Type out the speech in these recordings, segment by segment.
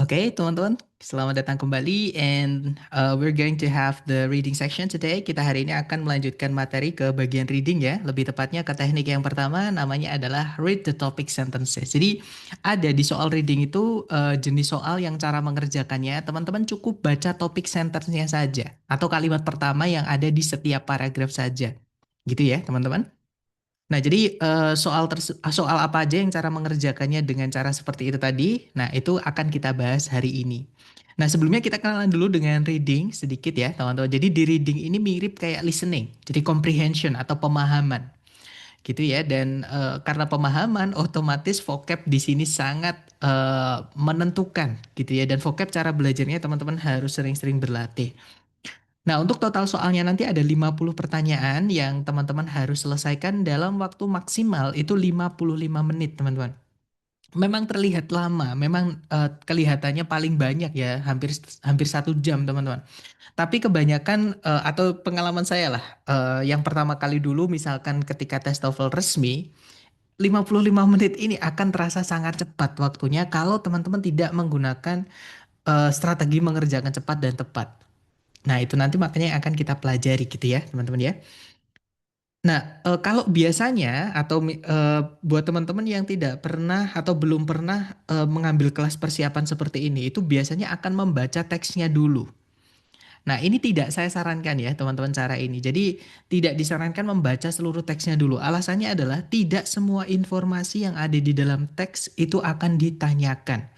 Oke, teman-teman, selamat datang kembali and we're going to have the reading section today. Kita hari ini akan melanjutkan materi ke bagian reading ya. Lebih tepatnya ke teknik yang pertama namanya adalah read the topic sentences. Jadi ada di soal reading itu jenis soal yang cara mengerjakannya teman-teman cukup baca topik sentence-nya saja atau kalimat pertama yang ada di setiap paragraf saja. Gitu ya, teman-teman. Nah, jadi soal apa aja yang cara mengerjakannya dengan cara seperti itu tadi. Nah, itu akan kita bahas hari ini. Nah, sebelumnya kita kenalan dulu dengan reading sedikit ya, teman-teman. Jadi di reading ini mirip kayak listening. Jadi comprehension atau pemahaman gitu ya. Dan karena pemahaman otomatis vocab di sini sangat menentukan gitu ya. Dan vocab cara belajarnya teman-teman harus sering-sering berlatih. Nah, untuk total soalnya nanti ada 50 pertanyaan yang teman-teman harus selesaikan dalam waktu maksimal itu 55 menit, teman-teman. Memang terlihat lama, memang kelihatannya paling banyak ya, hampir hampir 1 jam, teman-teman. Tapi kebanyakan atau pengalaman saya lah, yang pertama kali dulu misalkan ketika tes TOEFL resmi, 55 menit ini akan terasa sangat cepat waktunya kalau teman-teman tidak menggunakan strategi mengerjakan cepat dan tepat. Nah, itu nanti makanya yang akan kita pelajari gitu ya, teman-teman ya. Nah, kalau biasanya atau buat teman-teman yang tidak pernah atau belum pernah mengambil kelas persiapan seperti ini, itu biasanya akan membaca teksnya dulu. Nah, ini tidak saya sarankan ya, teman-teman, cara ini. Jadi, tidak disarankan membaca seluruh teksnya dulu. Alasannya adalah tidak semua informasi yang ada di dalam teks itu akan ditanyakan.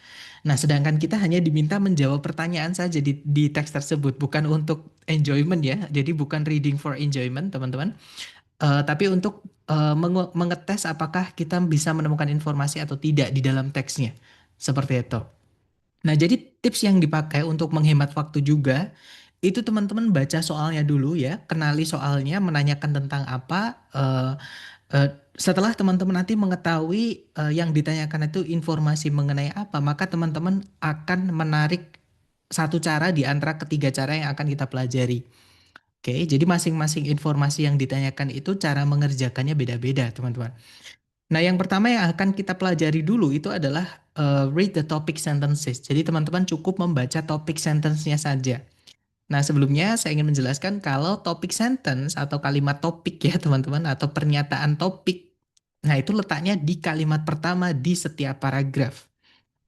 Nah, sedangkan kita hanya diminta menjawab pertanyaan saja di teks tersebut, bukan untuk enjoyment ya. Jadi bukan reading for enjoyment, teman-teman. Tapi untuk mengetes apakah kita bisa menemukan informasi atau tidak di dalam teksnya. Seperti itu. Nah, jadi tips yang dipakai untuk menghemat waktu juga, itu teman-teman baca soalnya dulu ya, kenali soalnya, menanyakan tentang apa, setelah teman-teman nanti mengetahui yang ditanyakan itu informasi mengenai apa, maka teman-teman akan menarik satu cara di antara ketiga cara yang akan kita pelajari. Oke, jadi masing-masing informasi yang ditanyakan itu cara mengerjakannya beda-beda, teman-teman. Nah, yang pertama yang akan kita pelajari dulu itu adalah read the topic sentences. Jadi teman-teman cukup membaca topik sentence-nya saja. Nah, sebelumnya saya ingin menjelaskan kalau topik sentence atau kalimat topik ya teman-teman atau pernyataan topik. Nah, itu letaknya di kalimat pertama di setiap paragraf.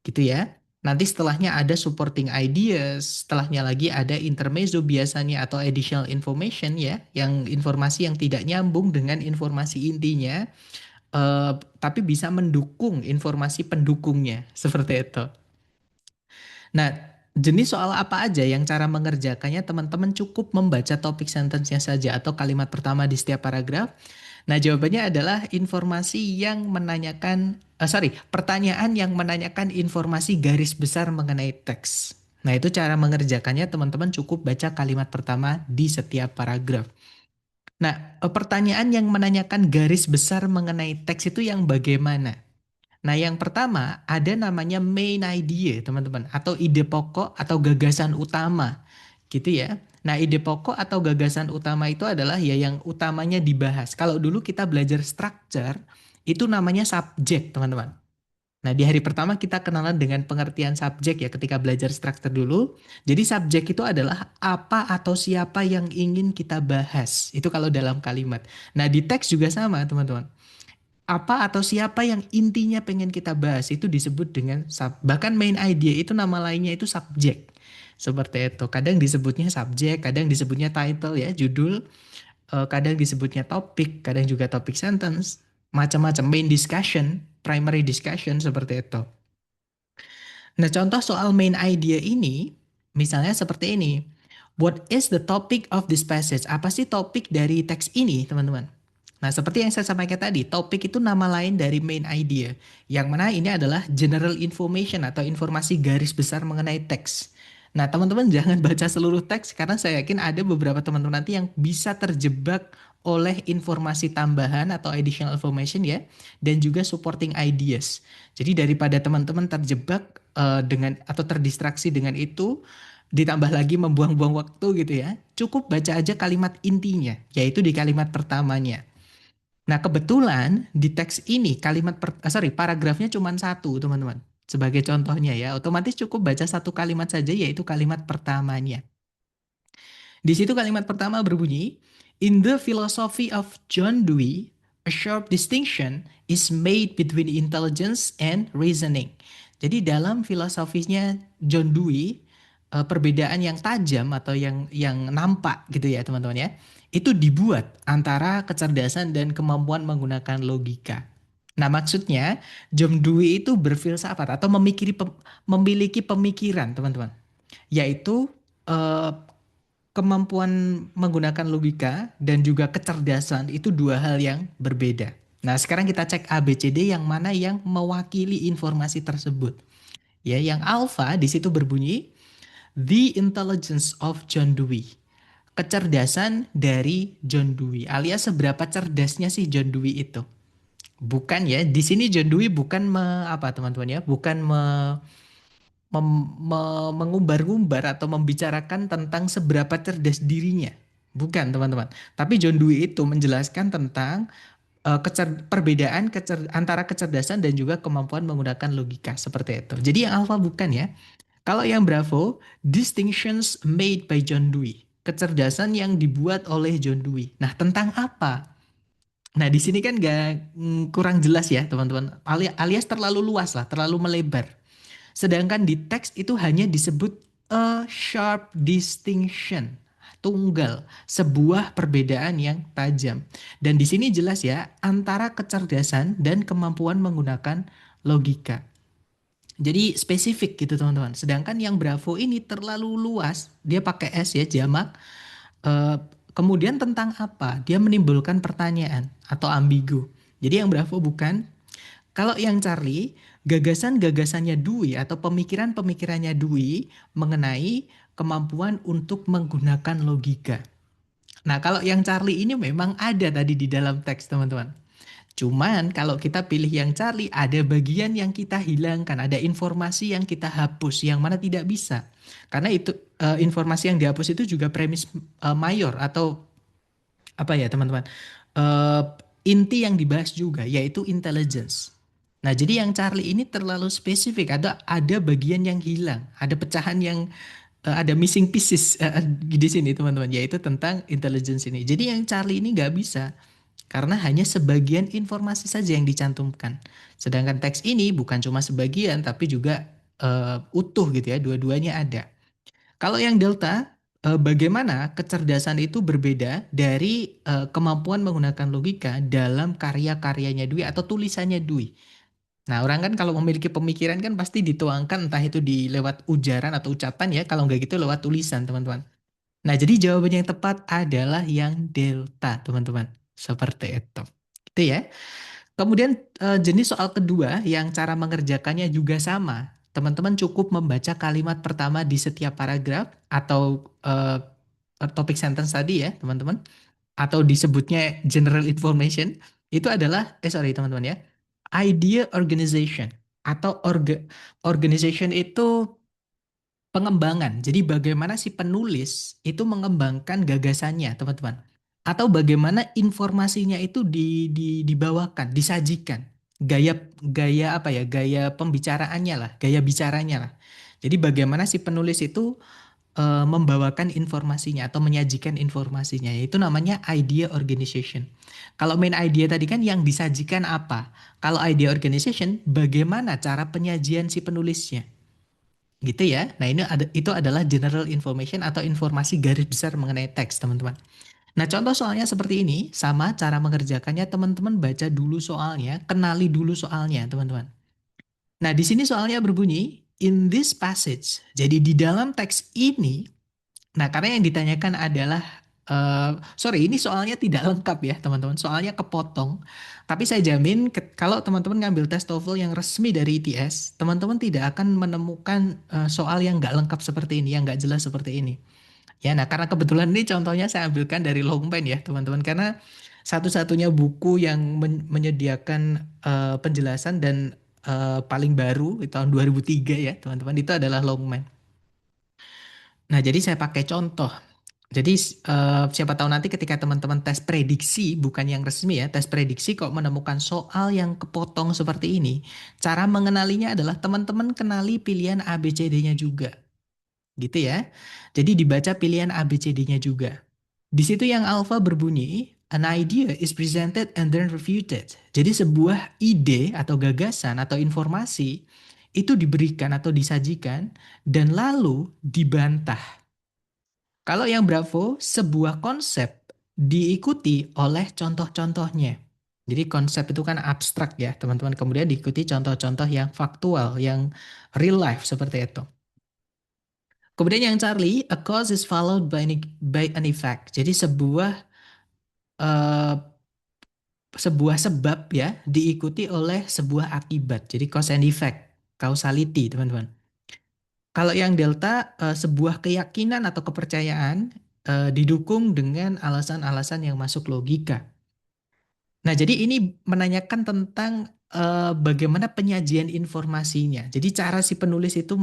Gitu ya. Nanti setelahnya ada supporting ideas, setelahnya lagi ada intermezzo biasanya atau additional information ya, yang informasi yang tidak nyambung dengan informasi intinya, tapi bisa mendukung informasi pendukungnya, seperti itu. Nah, jenis soal apa aja yang cara mengerjakannya teman-teman cukup membaca topik sentence-nya saja atau kalimat pertama di setiap paragraf. Nah, jawabannya adalah informasi yang menanyakan, pertanyaan yang menanyakan informasi garis besar mengenai teks. Nah, itu cara mengerjakannya teman-teman cukup baca kalimat pertama di setiap paragraf. Nah, pertanyaan yang menanyakan garis besar mengenai teks itu yang bagaimana? Nah, yang pertama ada namanya main idea, teman-teman, atau ide pokok atau gagasan utama, gitu ya. Nah, ide pokok atau gagasan utama itu adalah ya yang utamanya dibahas. Kalau dulu kita belajar structure, itu namanya subjek, teman-teman. Nah, di hari pertama kita kenalan dengan pengertian subjek ya ketika belajar structure dulu. Jadi subjek itu adalah apa atau siapa yang ingin kita bahas. Itu kalau dalam kalimat. Nah, di teks juga sama, teman-teman, apa atau siapa yang intinya pengen kita bahas itu disebut dengan bahkan main idea itu nama lainnya itu subjek. Seperti itu. Kadang disebutnya subjek, kadang disebutnya title ya, judul, kadang disebutnya topik, kadang juga topik sentence, macam-macam main discussion, primary discussion seperti itu. Nah, contoh soal main idea ini misalnya seperti ini. What is the topic of this passage? Apa sih topik dari teks ini, teman-teman? Nah, seperti yang saya sampaikan tadi, topik itu nama lain dari main idea. Yang mana ini adalah general information atau informasi garis besar mengenai teks. Nah, teman-teman jangan baca seluruh teks karena saya yakin ada beberapa teman-teman nanti yang bisa terjebak oleh informasi tambahan atau additional information ya, dan juga supporting ideas. Jadi daripada teman-teman terjebak dengan atau terdistraksi dengan itu, ditambah lagi membuang-buang waktu gitu ya, cukup baca aja kalimat intinya, yaitu di kalimat pertamanya. Nah, kebetulan di teks ini paragrafnya cuma satu, teman-teman. Sebagai contohnya ya, otomatis cukup baca satu kalimat saja yaitu kalimat pertamanya. Di situ kalimat pertama berbunyi, In the philosophy of John Dewey, a sharp distinction is made between intelligence and reasoning. Jadi dalam filosofinya John Dewey, perbedaan yang tajam atau yang nampak gitu ya teman-teman ya, itu dibuat antara kecerdasan dan kemampuan menggunakan logika. Nah, maksudnya John Dewey itu berfilsafat atau memiliki pemikiran, teman-teman, yaitu eh, kemampuan menggunakan logika dan juga kecerdasan itu dua hal yang berbeda. Nah, sekarang kita cek A, B, C, D yang mana yang mewakili informasi tersebut. Ya, yang alpha di situ berbunyi The Intelligence of John Dewey. Kecerdasan dari John Dewey, alias seberapa cerdasnya sih John Dewey itu. Bukan ya, di sini John Dewey bukan apa teman-teman ya, bukan mengumbar-ngumbar atau membicarakan tentang seberapa cerdas dirinya. Bukan, teman-teman. Tapi John Dewey itu menjelaskan tentang perbedaan antara kecerdasan dan juga kemampuan menggunakan logika seperti itu. Jadi yang alpha bukan ya. Kalau yang bravo, distinctions made by John Dewey. Kecerdasan yang dibuat oleh John Dewey. Nah, tentang apa? Nah, di sini kan kurang jelas ya, teman-teman. Alias terlalu luas lah, terlalu melebar. Sedangkan di teks itu hanya disebut a sharp distinction, tunggal, sebuah perbedaan yang tajam. Dan di sini jelas ya antara kecerdasan dan kemampuan menggunakan logika. Jadi spesifik gitu teman-teman. Sedangkan yang Bravo ini terlalu luas, dia pakai S ya, jamak. Eh, Kemudian tentang apa? Dia menimbulkan pertanyaan atau ambigu. Jadi yang Bravo bukan. Kalau yang Charlie, gagasan-gagasannya Dewey atau pemikiran-pemikirannya Dewey mengenai kemampuan untuk menggunakan logika. Nah, kalau yang Charlie ini memang ada tadi di dalam teks, teman-teman. Cuman kalau kita pilih yang Charlie, ada bagian yang kita hilangkan, ada informasi yang kita hapus, yang mana tidak bisa. Karena itu informasi yang dihapus itu juga premis mayor atau apa ya teman-teman, Eh, inti yang dibahas juga yaitu intelligence. Nah, jadi yang Charlie ini terlalu spesifik, ada bagian yang hilang, ada pecahan yang ada missing pieces di sini teman-teman, yaitu tentang intelligence ini. Jadi yang Charlie ini nggak bisa karena hanya sebagian informasi saja yang dicantumkan. Sedangkan teks ini bukan cuma sebagian tapi juga utuh gitu ya, dua-duanya ada. Kalau yang delta, bagaimana kecerdasan itu berbeda dari kemampuan menggunakan logika dalam karya-karyanya Dwi atau tulisannya Dwi. Nah, orang kan kalau memiliki pemikiran kan pasti dituangkan entah itu di lewat ujaran atau ucapan ya, kalau nggak gitu lewat tulisan, teman-teman. Nah, jadi jawaban yang tepat adalah yang delta, teman-teman. Seperti itu. Gitu ya. Kemudian jenis soal kedua yang cara mengerjakannya juga sama. Teman-teman cukup membaca kalimat pertama di setiap paragraf atau topik sentence tadi ya, teman-teman. Atau disebutnya general information. Itu adalah, sorry teman-teman ya, idea organization. Atau organization itu pengembangan. Jadi bagaimana si penulis itu mengembangkan gagasannya, teman-teman. Atau bagaimana informasinya itu dibawakan, disajikan. Gaya gaya apa ya? Gaya pembicaraannya lah, gaya bicaranya lah. Jadi bagaimana si penulis itu membawakan informasinya atau menyajikan informasinya. Itu namanya idea organization. Kalau main idea tadi kan yang disajikan apa? Kalau idea organization, bagaimana cara penyajian si penulisnya? Gitu ya. Nah, itu adalah general information atau informasi garis besar mengenai teks, teman-teman. Nah, contoh soalnya seperti ini, sama cara mengerjakannya teman-teman baca dulu soalnya, kenali dulu soalnya, teman-teman. Nah, di sini soalnya berbunyi in this passage. Jadi di dalam teks ini, nah, karena yang ditanyakan adalah, sorry, ini soalnya tidak lengkap ya, teman-teman. Soalnya kepotong. Tapi saya jamin kalau teman-teman ngambil tes TOEFL yang resmi dari ITS, teman-teman tidak akan menemukan soal yang nggak lengkap seperti ini, yang nggak jelas seperti ini. Ya, nah karena kebetulan ini contohnya saya ambilkan dari Longpen ya, teman-teman. Karena satu-satunya buku yang menyediakan penjelasan dan paling baru di tahun 2003 ya, teman-teman, itu adalah Longman. Nah, jadi saya pakai contoh. Jadi siapa tahu nanti ketika teman-teman tes prediksi, bukan yang resmi ya, tes prediksi kok menemukan soal yang kepotong seperti ini, cara mengenalinya adalah teman-teman kenali pilihan A, B, C, D-nya juga. Gitu ya. Jadi dibaca pilihan A, B, C, D-nya juga. Di situ yang alpha berbunyi, an idea is presented and then refuted. Jadi sebuah ide atau gagasan atau informasi itu diberikan atau disajikan dan lalu dibantah. Kalau yang Bravo, sebuah konsep diikuti oleh contoh-contohnya. Jadi konsep itu kan abstrak ya, teman-teman. Kemudian diikuti contoh-contoh yang faktual, yang real life seperti itu. Kemudian yang Charlie, a cause is followed by an effect. Jadi eh, sebuah sebab ya diikuti oleh sebuah akibat. Jadi cause and effect, causality, teman-teman. Kalau yang delta, sebuah keyakinan atau kepercayaan didukung dengan alasan-alasan yang masuk logika. Nah, jadi ini menanyakan tentang bagaimana penyajian informasinya. Jadi cara si penulis itu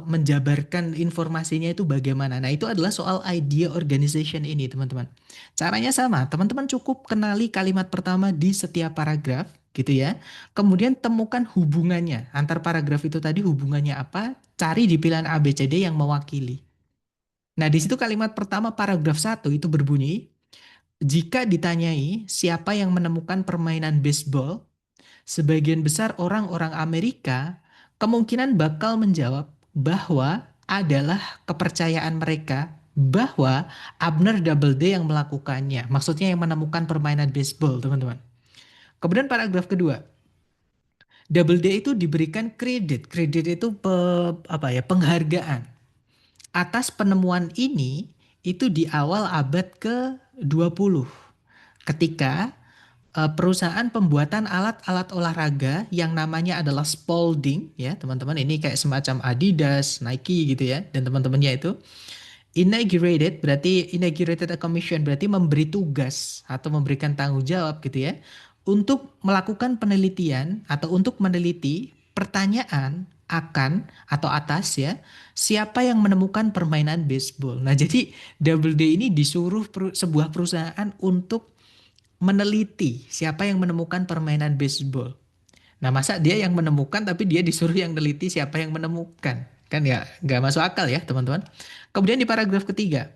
menjabarkan informasinya itu bagaimana. Nah, itu adalah soal idea organization ini, teman-teman. Caranya sama, teman-teman cukup kenali kalimat pertama di setiap paragraf, gitu ya. Kemudian temukan hubungannya antar paragraf itu tadi hubungannya apa, cari di pilihan A, B, C, D yang mewakili. Nah, di situ kalimat pertama paragraf satu itu berbunyi, jika ditanyai siapa yang menemukan permainan baseball, sebagian besar orang-orang Amerika kemungkinan bakal menjawab bahwa adalah kepercayaan mereka bahwa Abner Doubleday yang melakukannya. Maksudnya yang menemukan permainan baseball, teman-teman. Kemudian paragraf kedua, Doubleday itu diberikan kredit. Kredit itu apa ya, penghargaan atas penemuan ini itu di awal abad ke-20 ketika perusahaan pembuatan alat-alat olahraga yang namanya adalah Spalding ya teman-teman, ini kayak semacam Adidas, Nike gitu ya dan teman-temannya itu inaugurated a commission berarti memberi tugas atau memberikan tanggung jawab gitu ya untuk melakukan penelitian atau untuk meneliti pertanyaan akan atau atas ya siapa yang menemukan permainan baseball. Nah, jadi Double D ini disuruh sebuah perusahaan untuk meneliti siapa yang menemukan permainan baseball. Nah, masa dia yang menemukan tapi dia disuruh yang neliti siapa yang menemukan? Kan ya nggak masuk akal ya teman-teman. Kemudian di paragraf ketiga,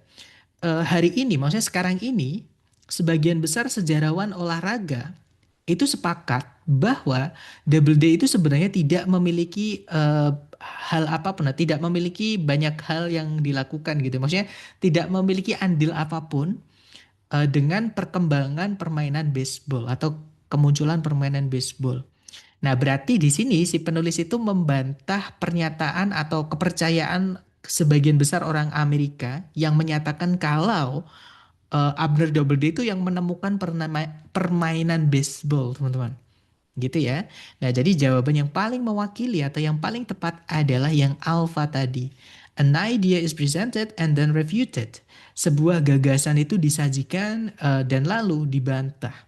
hari ini, maksudnya sekarang ini, sebagian besar sejarawan olahraga itu sepakat bahwa Double D itu sebenarnya tidak memiliki hal apapun, tidak memiliki banyak hal yang dilakukan gitu. Maksudnya tidak memiliki andil apapun dengan perkembangan permainan baseball atau kemunculan permainan baseball. Nah, berarti di sini si penulis itu membantah pernyataan atau kepercayaan sebagian besar orang Amerika yang menyatakan kalau Abner Doubleday itu yang menemukan permainan baseball, teman-teman. Gitu ya. Nah, jadi jawaban yang paling mewakili atau yang paling tepat adalah yang alpha tadi. An idea is presented and then refuted. Sebuah gagasan itu disajikan dan lalu dibantah.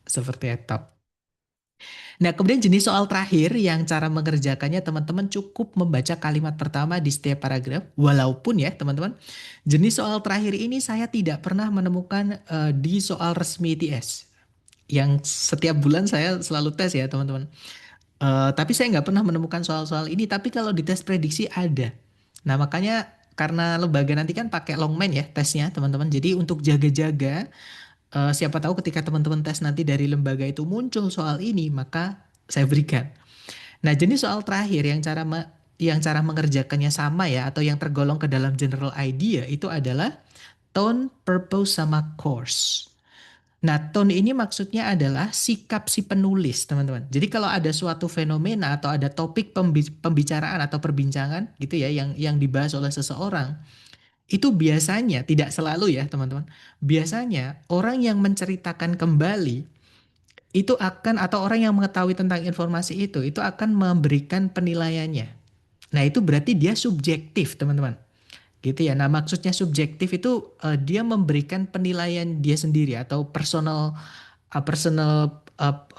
Seperti itu. Nah, kemudian jenis soal terakhir yang cara mengerjakannya teman-teman cukup membaca kalimat pertama di setiap paragraf. Walaupun ya teman-teman, jenis soal terakhir ini saya tidak pernah menemukan di soal resmi ITS. Yang setiap bulan saya selalu tes ya teman-teman. Tapi saya nggak pernah menemukan soal-soal ini. Tapi kalau di tes prediksi ada. Nah, makanya karena lembaga nanti kan pakai longman ya tesnya teman-teman. Jadi untuk jaga-jaga siapa tahu ketika teman-teman tes nanti dari lembaga itu muncul soal ini, maka saya berikan. Nah, jenis soal terakhir yang cara mengerjakannya sama ya atau yang tergolong ke dalam general idea itu adalah tone, purpose sama course. Nah, tone ini maksudnya adalah sikap si penulis, teman-teman. Jadi kalau ada suatu fenomena atau ada topik pembicaraan atau perbincangan gitu ya yang dibahas oleh seseorang, itu biasanya tidak selalu ya, teman-teman. Biasanya orang yang menceritakan kembali itu akan atau orang yang mengetahui tentang informasi itu akan memberikan penilaiannya. Nah, itu berarti dia subjektif, teman-teman. Gitu ya. Nah, maksudnya subjektif itu dia memberikan penilaian dia sendiri atau personal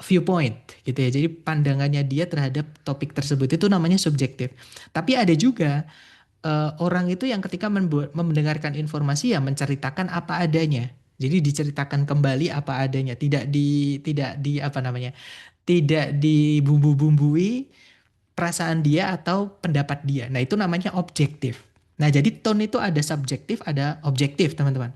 viewpoint gitu ya. Jadi pandangannya dia terhadap topik tersebut itu namanya subjektif. Tapi ada juga orang itu yang ketika mendengarkan informasi ya menceritakan apa adanya. Jadi diceritakan kembali apa adanya, tidak di apa namanya, tidak dibumbu-bumbui perasaan dia atau pendapat dia. Nah, itu namanya objektif. Nah, jadi tone itu ada subjektif, ada objektif, teman-teman.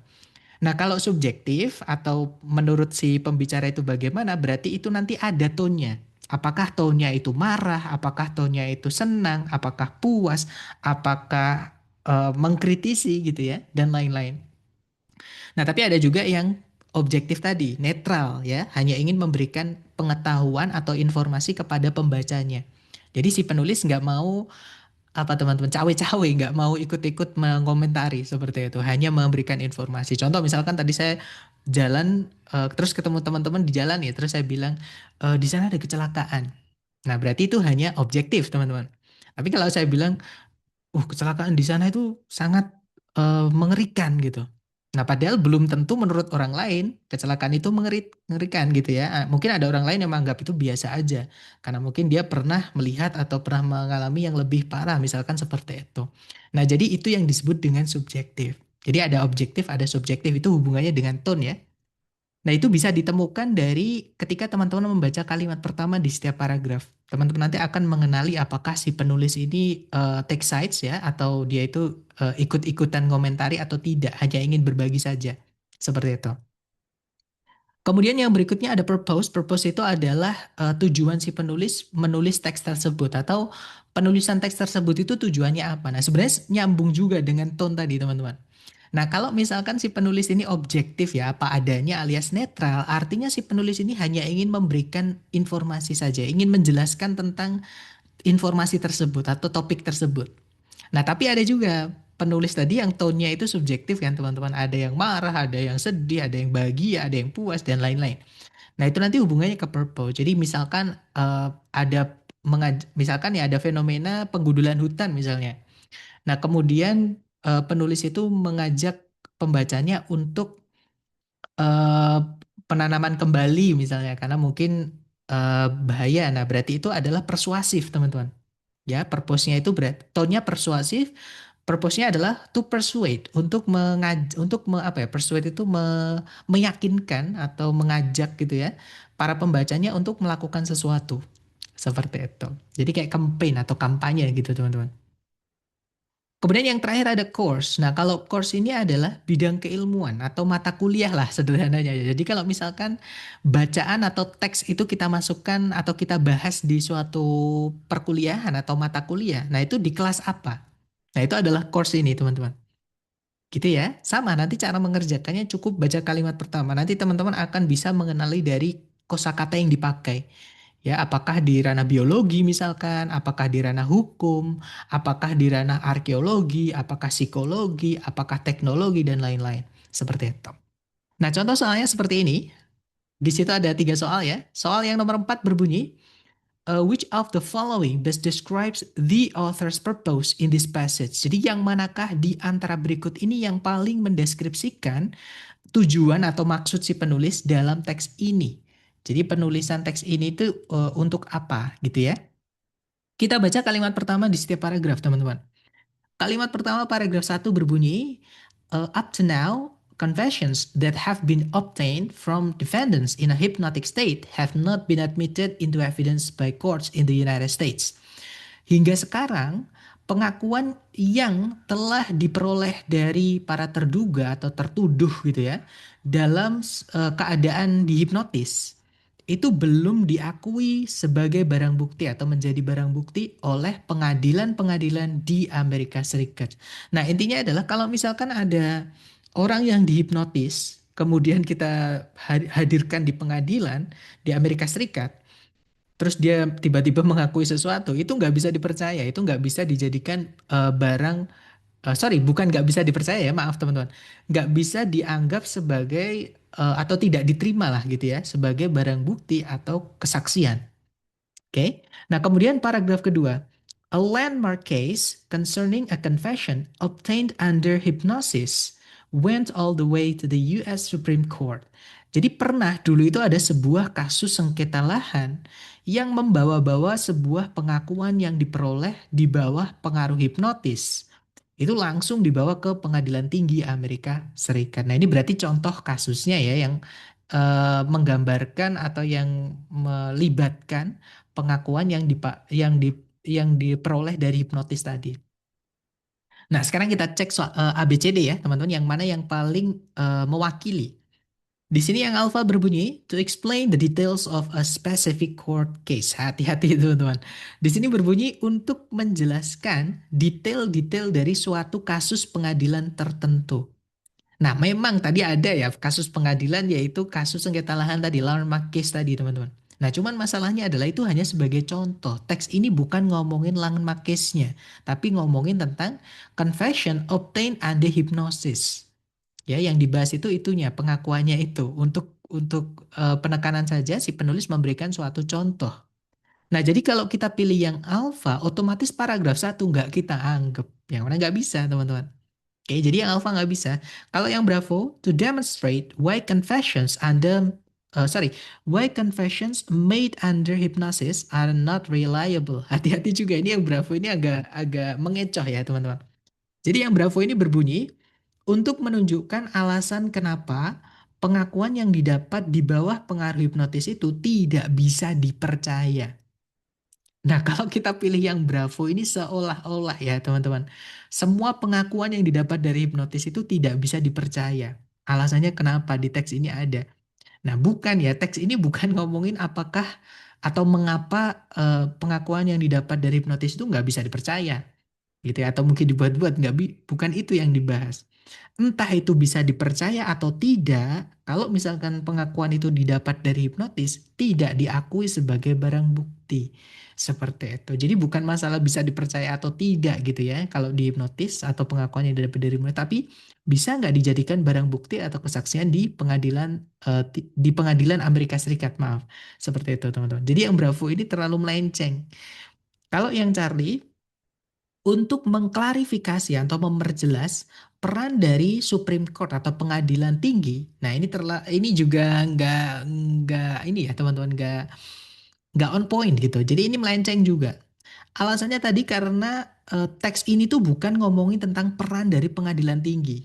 Nah, kalau subjektif atau menurut si pembicara itu bagaimana, berarti itu nanti ada tone-nya. Apakah tone-nya itu marah, apakah tone-nya itu senang, apakah puas, apakah mengkritisi gitu ya, dan lain-lain. Nah, tapi ada juga yang objektif tadi, netral ya, hanya ingin memberikan pengetahuan atau informasi kepada pembacanya. Jadi si penulis nggak mau apa teman-teman cawe-cawe, nggak mau ikut-ikut mengomentari seperti itu, hanya memberikan informasi. Contoh misalkan tadi saya jalan terus ketemu teman-teman di jalan ya, terus saya bilang di sana ada kecelakaan. Nah, berarti itu hanya objektif teman-teman. Tapi kalau saya bilang kecelakaan di sana itu sangat mengerikan gitu. Nah, padahal belum tentu menurut orang lain kecelakaan itu mengerikan gitu ya. Mungkin ada orang lain yang menganggap itu biasa aja. Karena mungkin dia pernah melihat atau pernah mengalami yang lebih parah, misalkan seperti itu. Nah, jadi itu yang disebut dengan subjektif. Jadi ada objektif, ada subjektif, itu hubungannya dengan tone ya. Nah, itu bisa ditemukan dari ketika teman-teman membaca kalimat pertama di setiap paragraf. Teman-teman nanti akan mengenali apakah si penulis ini take sides ya, atau dia itu ikut-ikutan komentari atau tidak, hanya ingin berbagi saja. Seperti itu. Kemudian yang berikutnya ada purpose. Purpose itu adalah tujuan si penulis menulis teks tersebut atau penulisan teks tersebut itu tujuannya apa. Nah, sebenarnya nyambung juga dengan tone tadi, teman-teman. Nah, kalau misalkan si penulis ini objektif ya, apa adanya alias netral, artinya si penulis ini hanya ingin memberikan informasi saja, ingin menjelaskan tentang informasi tersebut atau topik tersebut. Nah, tapi ada juga penulis tadi yang tone-nya itu subjektif kan, teman-teman. Ada yang marah, ada yang sedih, ada yang bahagia, ada yang puas, dan lain-lain. Nah, itu nanti hubungannya ke purpose. Jadi misalkan ada misalkan ya ada fenomena penggudulan hutan misalnya. Nah, kemudian penulis itu mengajak pembacanya untuk eh, penanaman kembali misalnya karena mungkin bahaya. Nah, berarti itu adalah persuasif, teman-teman. Ya, purpose-nya itu tone-nya persuasif. Purpose-nya adalah to persuade, apa ya? Persuade itu meyakinkan atau mengajak gitu ya para pembacanya untuk melakukan sesuatu. Seperti itu. Jadi kayak campaign atau kampanye gitu, teman-teman. Kemudian yang terakhir ada course. Nah, kalau course ini adalah bidang keilmuan atau mata kuliah lah sederhananya. Jadi kalau misalkan bacaan atau teks itu kita masukkan atau kita bahas di suatu perkuliahan atau mata kuliah. Nah, itu di kelas apa? Nah, itu adalah course ini, teman-teman. Gitu ya. Sama, nanti cara mengerjakannya cukup baca kalimat pertama. Nanti teman-teman akan bisa mengenali dari kosakata yang dipakai. Ya, apakah di ranah biologi misalkan, apakah di ranah hukum, apakah di ranah arkeologi, apakah psikologi, apakah teknologi, dan lain-lain. Seperti itu. Nah, contoh soalnya seperti ini. Di situ ada 3 soal ya. Soal yang nomor 4 berbunyi, which of the following best describes the author's purpose in this passage? Jadi yang manakah di antara berikut ini yang paling mendeskripsikan tujuan atau maksud si penulis dalam teks ini? Jadi penulisan teks ini itu untuk apa gitu ya? Kita baca kalimat pertama di setiap paragraf, teman-teman. Kalimat pertama paragraf 1 berbunyi, up to now, confessions that have been obtained from defendants in a hypnotic state have not been admitted into evidence by courts in the United States. Hingga sekarang, pengakuan yang telah diperoleh dari para terduga atau tertuduh gitu ya, dalam keadaan dihipnotis, itu belum diakui sebagai barang bukti atau menjadi barang bukti oleh pengadilan-pengadilan di Amerika Serikat. Nah, intinya adalah kalau misalkan ada orang yang dihipnotis, kemudian kita hadirkan di pengadilan di Amerika Serikat, terus dia tiba-tiba mengakui sesuatu, itu nggak bisa dipercaya, itu nggak bisa dijadikan barang, sorry, bukan nggak bisa dipercaya ya, maaf teman-teman, nggak bisa dianggap sebagai atau tidak diterima lah gitu ya, sebagai barang bukti atau kesaksian. Oke, nah kemudian paragraf kedua. A landmark case concerning a confession obtained under hypnosis went all the way to the US Supreme Court. Jadi pernah dulu itu ada sebuah kasus sengketa lahan yang membawa-bawa sebuah pengakuan yang diperoleh di bawah pengaruh hipnotis. itu langsung dibawa ke Pengadilan Tinggi Amerika Serikat. Nah, ini berarti contoh kasusnya ya yang menggambarkan atau yang melibatkan pengakuan yang diperoleh dari hipnotis tadi. Nah, sekarang kita cek soal ABCD ya, teman-teman, yang mana yang paling mewakili. Di sini yang alpha berbunyi to explain the details of a specific court case. Hati-hati teman-teman. Di sini berbunyi untuk menjelaskan detail-detail dari suatu kasus pengadilan tertentu. Nah, memang tadi ada ya kasus pengadilan yaitu kasus sengketa lahan tadi, landmark case tadi teman-teman. Nah, cuman masalahnya adalah itu hanya sebagai contoh. Teks ini bukan ngomongin landmark case-nya, tapi ngomongin tentang confession obtained under hypnosis. Ya, yang dibahas itu itunya, pengakuannya itu. Untuk penekanan saja si penulis memberikan suatu contoh. Nah, jadi kalau kita pilih yang alpha, otomatis paragraf satu nggak kita anggap. Yang mana nggak bisa, teman-teman. Oke, jadi yang alpha nggak bisa. Kalau yang bravo, to demonstrate why confessions made under hypnosis are not reliable. Hati-hati juga, ini yang bravo ini agak agak mengecoh ya, teman-teman. Jadi yang bravo ini berbunyi, untuk menunjukkan alasan kenapa pengakuan yang didapat di bawah pengaruh hipnotis itu tidak bisa dipercaya. Nah, kalau kita pilih yang Bravo ini seolah-olah ya, teman-teman. Semua pengakuan yang didapat dari hipnotis itu tidak bisa dipercaya. Alasannya kenapa di teks ini ada. Nah, bukan ya, teks ini bukan ngomongin apakah atau mengapa pengakuan yang didapat dari hipnotis itu nggak bisa dipercaya gitu ya, atau mungkin dibuat-buat bukan itu yang dibahas. Entah itu bisa dipercaya atau tidak, kalau misalkan pengakuan itu didapat dari hipnotis tidak diakui sebagai barang bukti seperti itu. Jadi bukan masalah bisa dipercaya atau tidak gitu ya kalau di hipnotis atau pengakuan yang didapat dari hipnotis, tapi bisa nggak dijadikan barang bukti atau kesaksian di pengadilan Amerika Serikat, maaf, seperti itu teman-teman. Jadi yang Bravo ini terlalu melenceng. Kalau yang Charlie untuk mengklarifikasi atau memperjelas peran dari Supreme Court atau pengadilan tinggi. Nah, ini juga nggak ini ya teman-teman, nggak on point gitu. Jadi ini melenceng juga. Alasannya tadi karena teks ini tuh bukan ngomongin tentang peran dari pengadilan tinggi.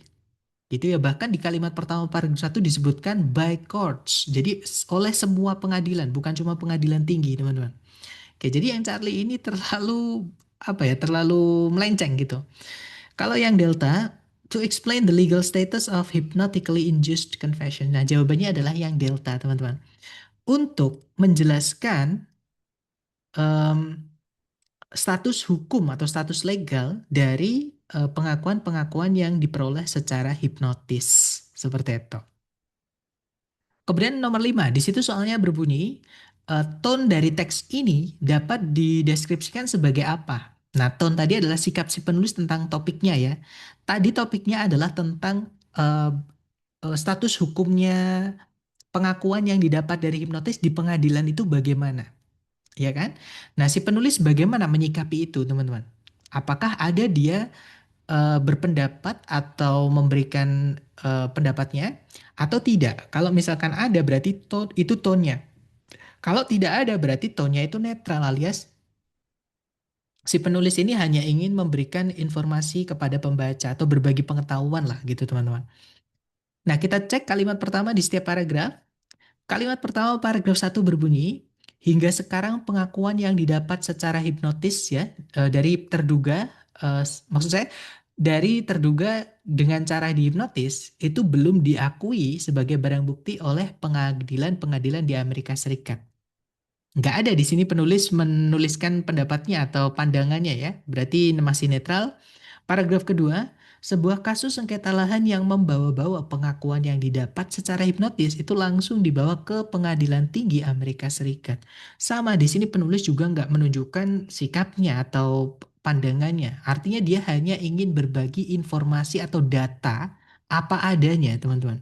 Gitu ya, bahkan di kalimat pertama paragraf satu disebutkan by courts. Jadi oleh semua pengadilan, bukan cuma pengadilan tinggi, teman-teman. Oke, jadi yang Charlie ini terlalu apa ya, terlalu melenceng gitu. Kalau yang Delta, to explain the legal status of hypnotically induced confession. Nah, jawabannya adalah yang Delta, teman-teman. Untuk menjelaskan em, status hukum atau status legal dari pengakuan-pengakuan yang diperoleh secara hipnotis. Seperti itu. Kemudian nomor 5, di situ soalnya berbunyi, tone dari teks ini dapat dideskripsikan sebagai apa? Nah, tone tadi adalah sikap si penulis tentang topiknya ya. Tadi topiknya adalah tentang status hukumnya pengakuan yang didapat dari hipnotis di pengadilan itu bagaimana, ya kan? Nah, si penulis bagaimana menyikapi itu, teman-teman? Apakah ada dia berpendapat atau memberikan pendapatnya atau tidak? Kalau misalkan ada berarti itu tone-nya. Kalau tidak ada berarti tone-nya itu netral, alias si penulis ini hanya ingin memberikan informasi kepada pembaca atau berbagi pengetahuan lah gitu teman-teman. Nah, kita cek kalimat pertama di setiap paragraf. Kalimat pertama paragraf satu berbunyi, hingga sekarang pengakuan yang didapat secara hipnotis ya dari terduga, maksud saya dari terduga dengan cara dihipnotis itu belum diakui sebagai barang bukti oleh pengadilan-pengadilan di Amerika Serikat. Nggak ada di sini penulis menuliskan pendapatnya atau pandangannya ya, berarti masih netral. Paragraf kedua, sebuah kasus sengketa lahan yang membawa-bawa pengakuan yang didapat secara hipnotis itu langsung dibawa ke Pengadilan Tinggi Amerika Serikat. Sama di sini penulis juga nggak menunjukkan sikapnya atau pandangannya. Artinya dia hanya ingin berbagi informasi atau data apa adanya, teman-teman.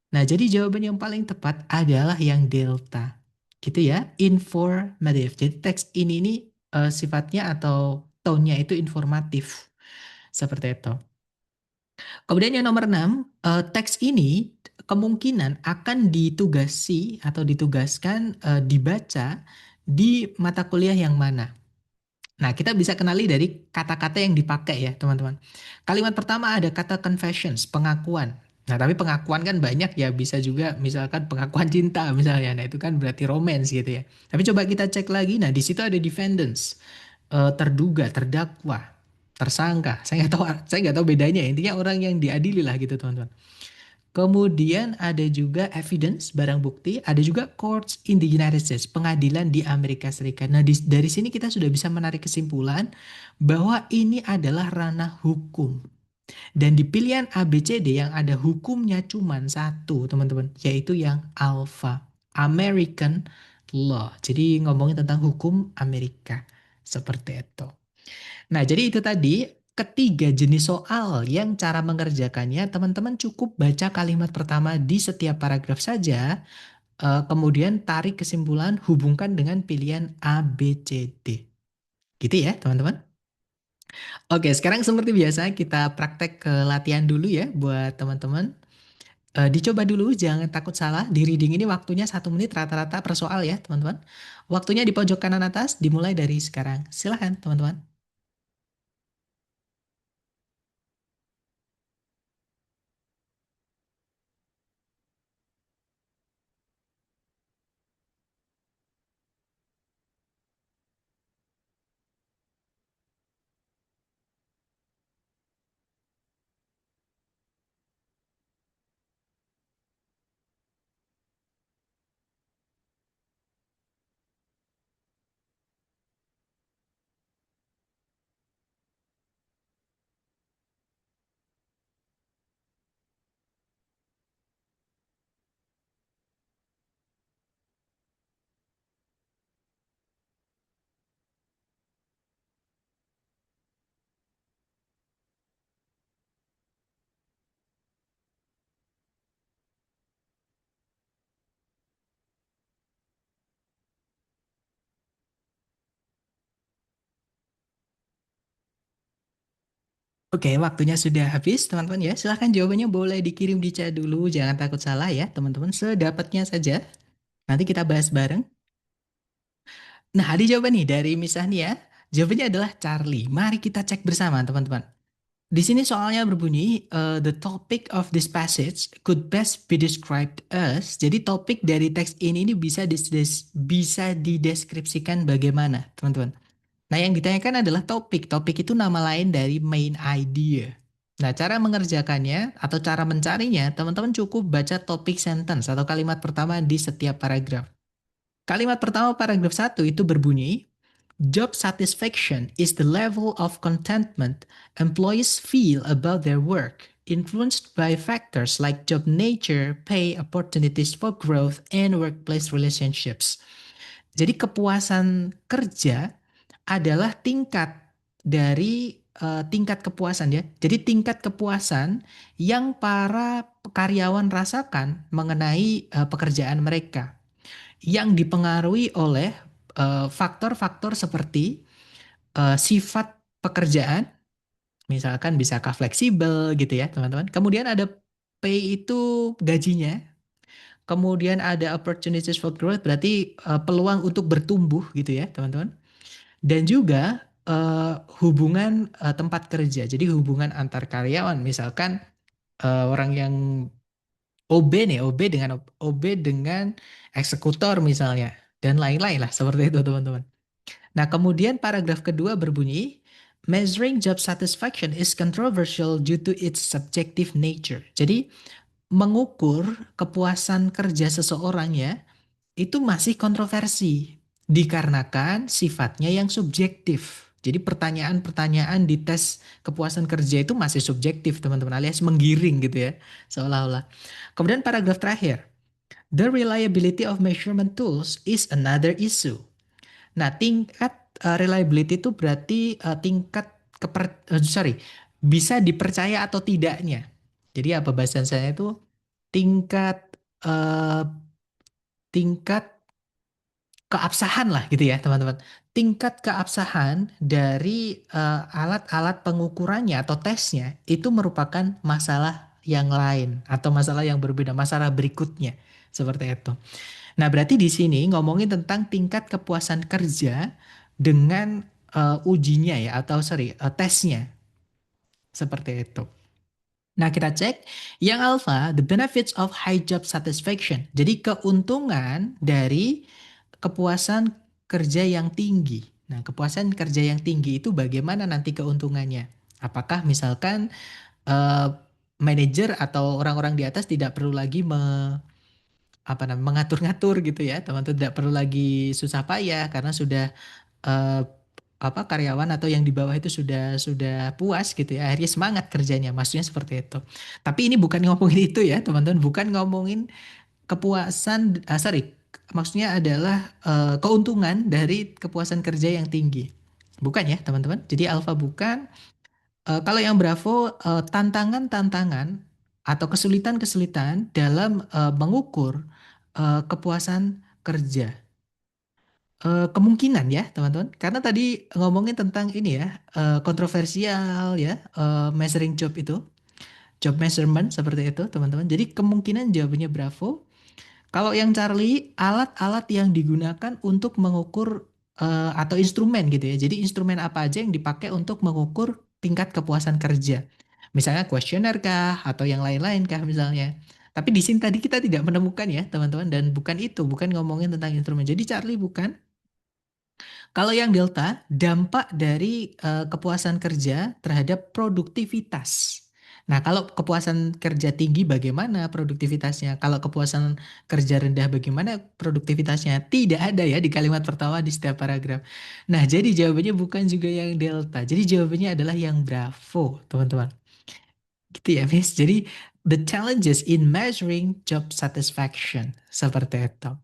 Nah, jadi jawaban yang paling tepat adalah yang delta. Gitu ya, informatif. Jadi teks ini sifatnya atau tone-nya itu informatif. Seperti itu. Kemudian yang nomor 6, teks ini kemungkinan akan ditugasi atau ditugaskan dibaca di mata kuliah yang mana. Nah, kita bisa kenali dari kata-kata yang dipakai ya, teman-teman. Kalimat pertama ada kata confessions, pengakuan. Nah, tapi pengakuan kan banyak ya, bisa juga misalkan pengakuan cinta misalnya. Nah, itu kan berarti romance gitu ya. Tapi coba kita cek lagi. Nah, di situ ada defendants, terduga, terdakwa, tersangka. Saya nggak tahu bedanya. Intinya orang yang diadili lah gitu, teman-teman. Kemudian ada juga evidence, barang bukti, ada juga courts in the United States, pengadilan di Amerika Serikat. Nah, dari sini kita sudah bisa menarik kesimpulan bahwa ini adalah ranah hukum. Dan di pilihan A, B, C, D yang ada hukumnya cuma satu, teman-teman, yaitu yang alpha, American law. Jadi ngomongin tentang hukum Amerika. Seperti itu. Nah, jadi itu tadi ketiga jenis soal yang cara mengerjakannya teman-teman cukup baca kalimat pertama di setiap paragraf saja, kemudian tarik kesimpulan, hubungkan dengan pilihan A, B, C, D. Gitu ya, teman-teman. Oke, sekarang seperti biasa kita praktek ke latihan dulu ya buat teman-teman. Dicoba dulu, jangan takut salah. Di reading ini waktunya 1 menit rata-rata per soal ya, teman-teman. Waktunya di pojok kanan atas, dimulai dari sekarang. Silahkan, teman-teman. Oke, waktunya sudah habis, teman-teman ya. Silahkan jawabannya boleh dikirim di chat dulu. Jangan takut salah ya, teman-teman. Sedapatnya saja. Nanti kita bahas bareng. Nah, ada jawaban nih dari Miss Ania. Jawabannya adalah Charlie. Mari kita cek bersama, teman-teman. Di sini soalnya berbunyi, the topic of this passage could best be described as. Jadi topik dari teks ini bisa bisa dideskripsikan bagaimana, teman-teman. Nah, yang ditanyakan adalah topik. Topik itu nama lain dari main idea. Nah, cara mengerjakannya atau cara mencarinya, teman-teman cukup baca topik sentence atau kalimat pertama di setiap paragraf. Kalimat pertama paragraf 1 itu berbunyi, job satisfaction is the level of contentment employees feel about their work, influenced by factors like job nature, pay, opportunities for growth, and workplace relationships. Jadi kepuasan kerja adalah tingkat dari tingkat kepuasan ya. Jadi tingkat kepuasan yang para karyawan rasakan mengenai pekerjaan mereka yang dipengaruhi oleh faktor-faktor seperti sifat pekerjaan, misalkan bisakah fleksibel gitu ya, teman-teman. Kemudian ada pay itu gajinya, kemudian ada opportunities for growth berarti peluang untuk bertumbuh gitu ya, teman-teman. Dan juga hubungan tempat kerja. Jadi hubungan antar karyawan, misalkan orang yang OB nih, OB dengan eksekutor misalnya dan lain-lain lah seperti itu teman-teman. Nah, kemudian paragraf kedua berbunyi measuring job satisfaction is controversial due to its subjective nature. Jadi mengukur kepuasan kerja seseorang ya itu masih kontroversi dikarenakan sifatnya yang subjektif. Jadi pertanyaan-pertanyaan di tes kepuasan kerja itu masih subjektif teman-teman alias menggiring gitu ya seolah-olah. Kemudian paragraf terakhir, the reliability of measurement tools is another issue. Nah, tingkat reliability itu berarti tingkat bisa dipercaya atau tidaknya. Jadi apa bahasan saya itu tingkat eh, tingkat keabsahan lah gitu ya teman-teman. Tingkat keabsahan dari alat-alat pengukurannya atau tesnya itu merupakan masalah yang lain atau masalah yang berbeda, masalah berikutnya seperti itu. Nah, berarti di sini ngomongin tentang tingkat kepuasan kerja dengan ujinya ya, atau sorry, tesnya seperti itu. Nah, kita cek yang alpha, the benefits of high job satisfaction. Jadi keuntungan dari kepuasan kerja yang tinggi. Nah, kepuasan kerja yang tinggi itu bagaimana nanti keuntungannya? Apakah misalkan eh, manajer atau orang-orang di atas tidak perlu lagi apa namanya, mengatur-ngatur gitu ya, teman-teman, tidak perlu lagi susah payah karena sudah eh, apa, karyawan atau yang di bawah itu sudah puas gitu ya, akhirnya semangat kerjanya, maksudnya seperti itu. Tapi ini bukan ngomongin itu ya teman-teman, bukan ngomongin kepuasan, sorry, maksudnya adalah keuntungan dari kepuasan kerja yang tinggi, bukan ya teman-teman. Jadi alfa bukan. Kalau yang Bravo, tantangan-tantangan atau kesulitan-kesulitan dalam mengukur kepuasan kerja. Kemungkinan ya teman-teman, karena tadi ngomongin tentang ini ya, kontroversial ya, measuring job itu, job measurement seperti itu teman-teman. Jadi kemungkinan jawabannya Bravo. Kalau yang Charlie, alat-alat yang digunakan untuk mengukur atau instrumen gitu ya. Jadi instrumen apa aja yang dipakai untuk mengukur tingkat kepuasan kerja. Misalnya kuesioner kah atau yang lain-lain kah misalnya. Tapi di sini tadi kita tidak menemukan ya teman-teman, dan bukan itu, bukan ngomongin tentang instrumen. Jadi Charlie bukan. Kalau yang delta, dampak dari kepuasan kerja terhadap produktivitas. Nah, kalau kepuasan kerja tinggi bagaimana produktivitasnya? Kalau kepuasan kerja rendah bagaimana produktivitasnya? Tidak ada ya di kalimat pertama di setiap paragraf. Nah, jadi jawabannya bukan juga yang delta. Jadi jawabannya adalah yang bravo, teman-teman. Gitu ya, Miss. Jadi the challenges in measuring job satisfaction seperti itu.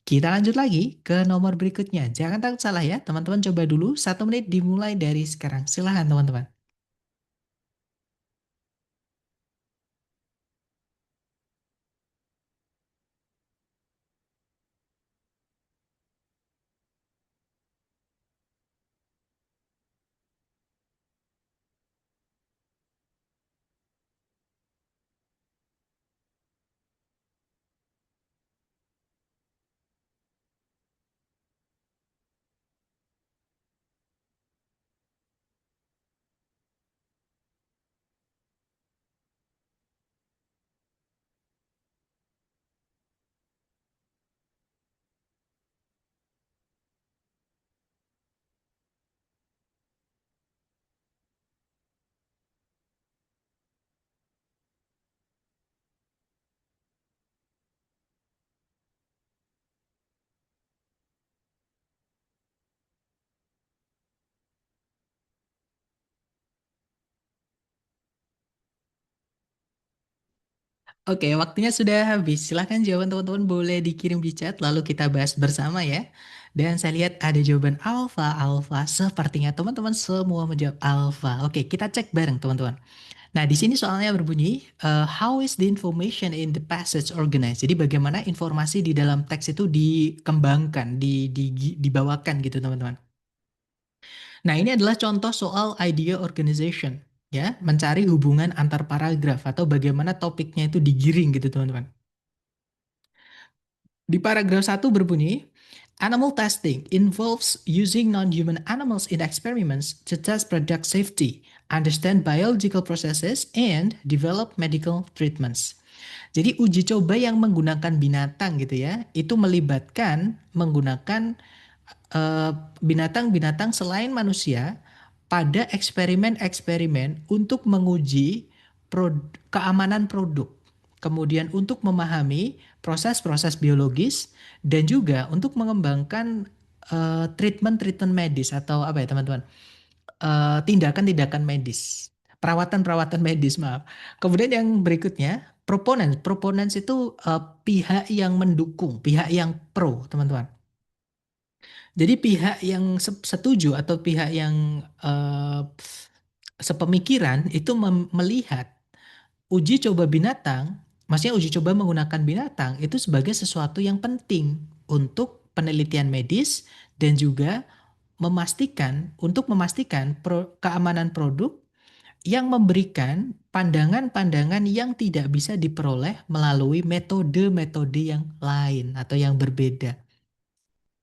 Kita lanjut lagi ke nomor berikutnya. Jangan takut salah ya, teman-teman, coba dulu 1 menit dimulai dari sekarang. Silahkan teman-teman. Oke, waktunya sudah habis. Silahkan jawaban teman-teman boleh dikirim di chat, lalu kita bahas bersama ya. Dan saya lihat ada jawaban alfa, alfa. Sepertinya teman-teman semua menjawab alfa. Oke, kita cek bareng teman-teman. Nah, di sini soalnya berbunyi, how is the information in the passage organized? Jadi bagaimana informasi di dalam teks itu dikembangkan, dibawakan gitu teman-teman. Nah, ini adalah contoh soal idea organization, ya, mencari hubungan antar paragraf atau bagaimana topiknya itu digiring gitu, teman-teman. Di paragraf 1 berbunyi, animal testing involves using non-human animals in experiments to test product safety, understand biological processes, and develop medical treatments. Jadi uji coba yang menggunakan binatang gitu ya, itu melibatkan menggunakan eh, binatang-binatang selain manusia pada eksperimen-eksperimen untuk menguji keamanan produk. Kemudian untuk memahami proses-proses biologis dan juga untuk mengembangkan treatment-treatment medis atau apa ya teman-teman? Tindakan-tindakan medis. Perawatan-perawatan medis, maaf. Kemudian yang berikutnya, proponents. Proponents itu pihak yang mendukung, pihak yang pro, teman-teman. Jadi pihak yang setuju atau pihak yang sepemikiran itu melihat uji coba binatang, maksudnya uji coba menggunakan binatang itu sebagai sesuatu yang penting untuk penelitian medis dan juga memastikan keamanan produk yang memberikan pandangan-pandangan yang tidak bisa diperoleh melalui metode-metode yang lain atau yang berbeda.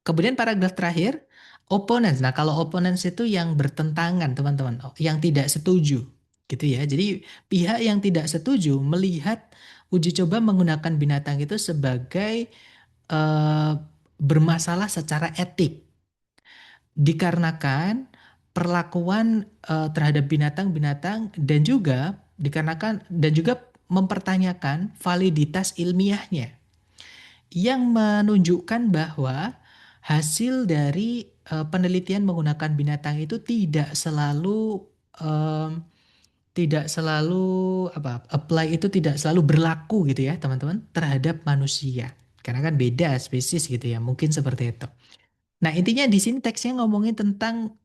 Kemudian paragraf terakhir, Opponents. Nah, kalau opponents itu yang bertentangan, teman-teman, yang tidak setuju, gitu ya. Jadi pihak yang tidak setuju melihat uji coba menggunakan binatang itu sebagai eh, bermasalah secara etik, dikarenakan perlakuan terhadap binatang-binatang dan juga mempertanyakan validitas ilmiahnya yang menunjukkan bahwa hasil dari penelitian menggunakan binatang itu em, tidak selalu apply itu tidak selalu berlaku gitu ya teman-teman terhadap manusia karena kan beda spesies gitu ya mungkin seperti itu. Nah intinya di sini teksnya ngomongin tentang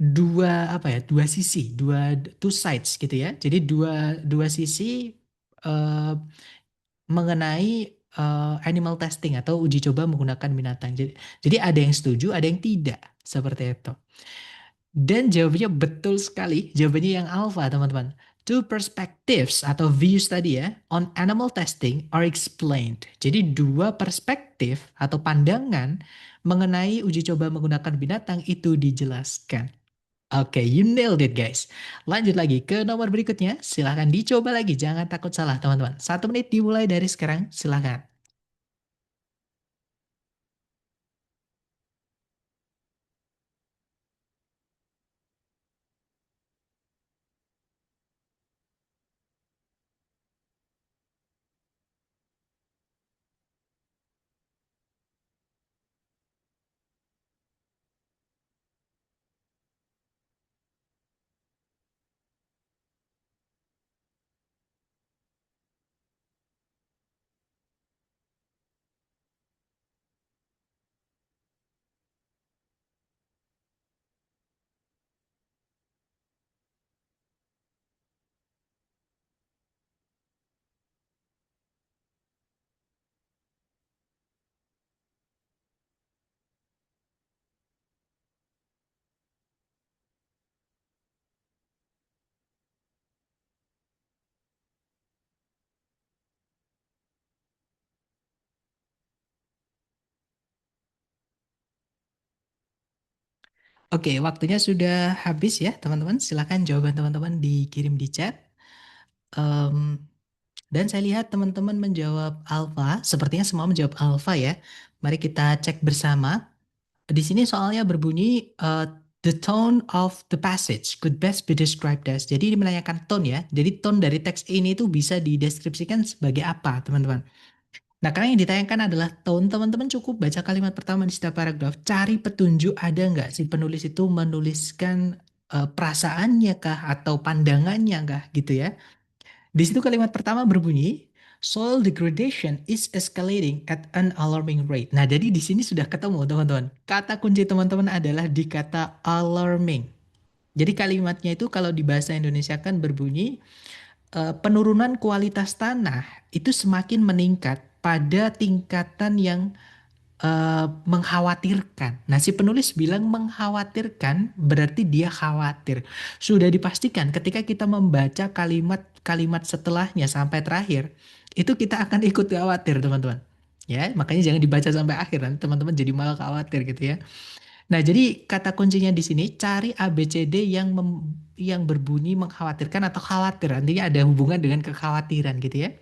dua sisi two sides gitu ya jadi dua dua sisi eh, mengenai animal testing atau uji coba menggunakan binatang. Jadi ada yang setuju, ada yang tidak, seperti itu. Dan jawabannya betul sekali, jawabannya yang alpha, teman-teman. Two perspectives atau views tadi ya on animal testing are explained. Jadi dua perspektif atau pandangan mengenai uji coba menggunakan binatang itu dijelaskan. Oke, you nailed it guys. Lanjut lagi ke nomor berikutnya. Silahkan dicoba lagi, jangan takut salah teman-teman. 1 menit dimulai dari sekarang, silahkan. Oke, waktunya sudah habis ya teman-teman. Silahkan jawaban teman-teman dikirim di chat. Em, dan saya lihat teman-teman menjawab alpha. Sepertinya semua menjawab alpha ya. Mari kita cek bersama. Di sini soalnya berbunyi the tone of the passage could best be described as. Jadi ini menanyakan tone ya. Jadi tone dari teks ini itu bisa dideskripsikan sebagai apa, teman-teman? Nah, karena yang ditanyakan adalah tone, teman-teman cukup baca kalimat pertama di setiap paragraf. Cari petunjuk ada nggak si penulis itu menuliskan perasaannya kah atau pandangannya kah gitu ya. Di situ kalimat pertama berbunyi, soil degradation is escalating at an alarming rate. Nah, jadi di sini sudah ketemu teman-teman. Kata kunci teman-teman adalah di kata alarming. Jadi kalimatnya itu kalau di bahasa Indonesia kan berbunyi, penurunan kualitas tanah itu semakin meningkat pada tingkatan yang mengkhawatirkan. Nah, si penulis bilang mengkhawatirkan berarti dia khawatir. Sudah dipastikan ketika kita membaca kalimat-kalimat setelahnya sampai terakhir, itu kita akan ikut khawatir, teman-teman. Ya, makanya jangan dibaca sampai akhir nanti teman-teman jadi malah khawatir gitu ya. Nah, jadi kata kuncinya di sini cari ABCD yang berbunyi mengkhawatirkan atau khawatir. Artinya ada hubungan dengan kekhawatiran gitu ya.